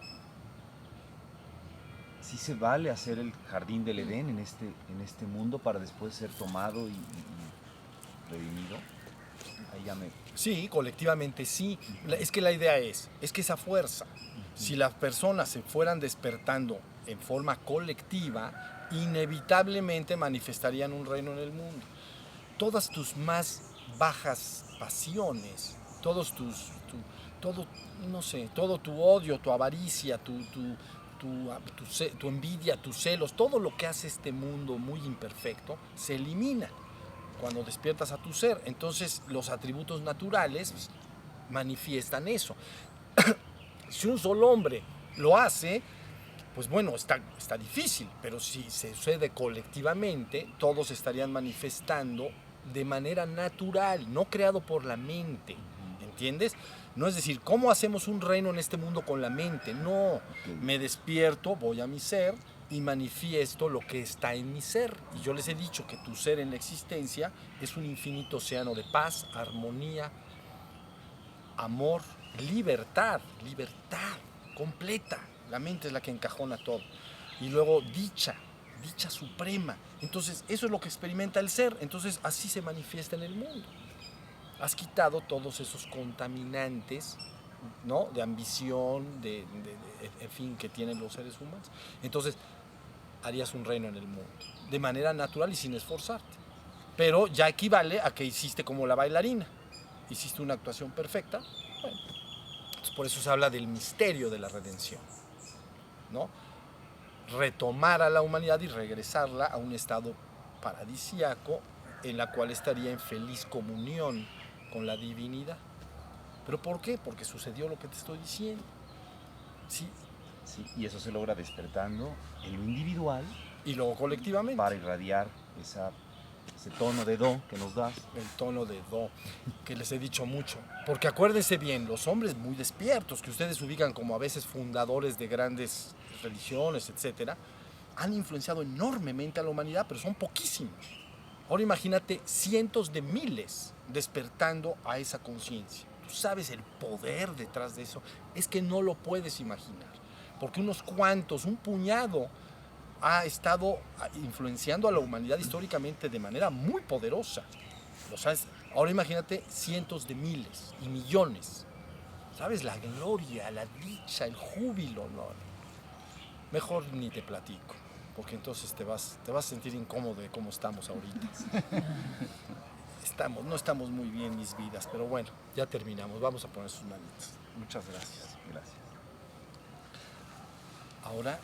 se vale hacer el jardín del Edén en este mundo para después ser tomado y redimido. Ahí ya me... Sí, colectivamente sí. Es que la idea es que esa fuerza, si las personas se fueran despertando en forma colectiva, inevitablemente manifestarían un reino en el mundo. Todas tus más bajas pasiones, todo tu odio, tu avaricia, tu envidia, tus celos, todo lo que hace este mundo muy imperfecto, se elimina cuando despiertas a tu ser. Entonces los atributos naturales manifiestan eso. Si un solo hombre lo hace, pues bueno, está difícil, pero si se sucede colectivamente, todos estarían manifestando de manera natural, no creado por la mente, ¿entiendes? No es decir, ¿cómo hacemos un reino en este mundo con la mente? No, me despierto, voy a mi ser y manifiesto lo que está en mi ser. Y yo les he dicho que tu ser en la existencia es un infinito océano de paz, armonía, amor, libertad completa. La mente es la que encajona todo. Y luego dicha suprema. Entonces, eso es lo que experimenta el ser. Entonces, así se manifiesta en el mundo. Has quitado todos esos contaminantes, ¿no?, de ambición, en fin, que tienen los seres humanos. Entonces, harías un reino en el mundo, de manera natural y sin esforzarte. Pero ya equivale a que hiciste como la bailarina. Hiciste una actuación perfecta. Bueno, entonces por eso se habla del misterio de la redención, ¿no? Retomar a la humanidad y regresarla a un estado paradisíaco en la cual estaría en feliz comunión con la divinidad. ¿Pero por qué? Porque sucedió lo que te estoy diciendo. Sí. Sí, y eso se logra despertando en lo individual y luego colectivamente para irradiar ese tono de do que nos das. El tono de do, que les he dicho mucho. Porque acuérdense bien, los hombres muy despiertos, que ustedes ubican como a veces fundadores de grandes religiones, etcétera, han influenciado enormemente a la humanidad, pero son poquísimos. Ahora imagínate cientos de miles despertando a esa conciencia. Tú sabes el poder detrás de eso. Es que no lo puedes imaginar. Porque unos cuantos, un puñado, ha estado influenciando a la humanidad históricamente de manera muy poderosa. ¿Lo sabes? Ahora imagínate cientos de miles y millones. ¿Sabes? La gloria, la dicha, el júbilo. No. Mejor ni te platico, porque entonces te vas a sentir incómodo de cómo estamos ahorita. No estamos muy bien mis vidas, pero bueno, ya terminamos. Vamos a poner sus manitas. Muchas gracias. Gracias. Ahora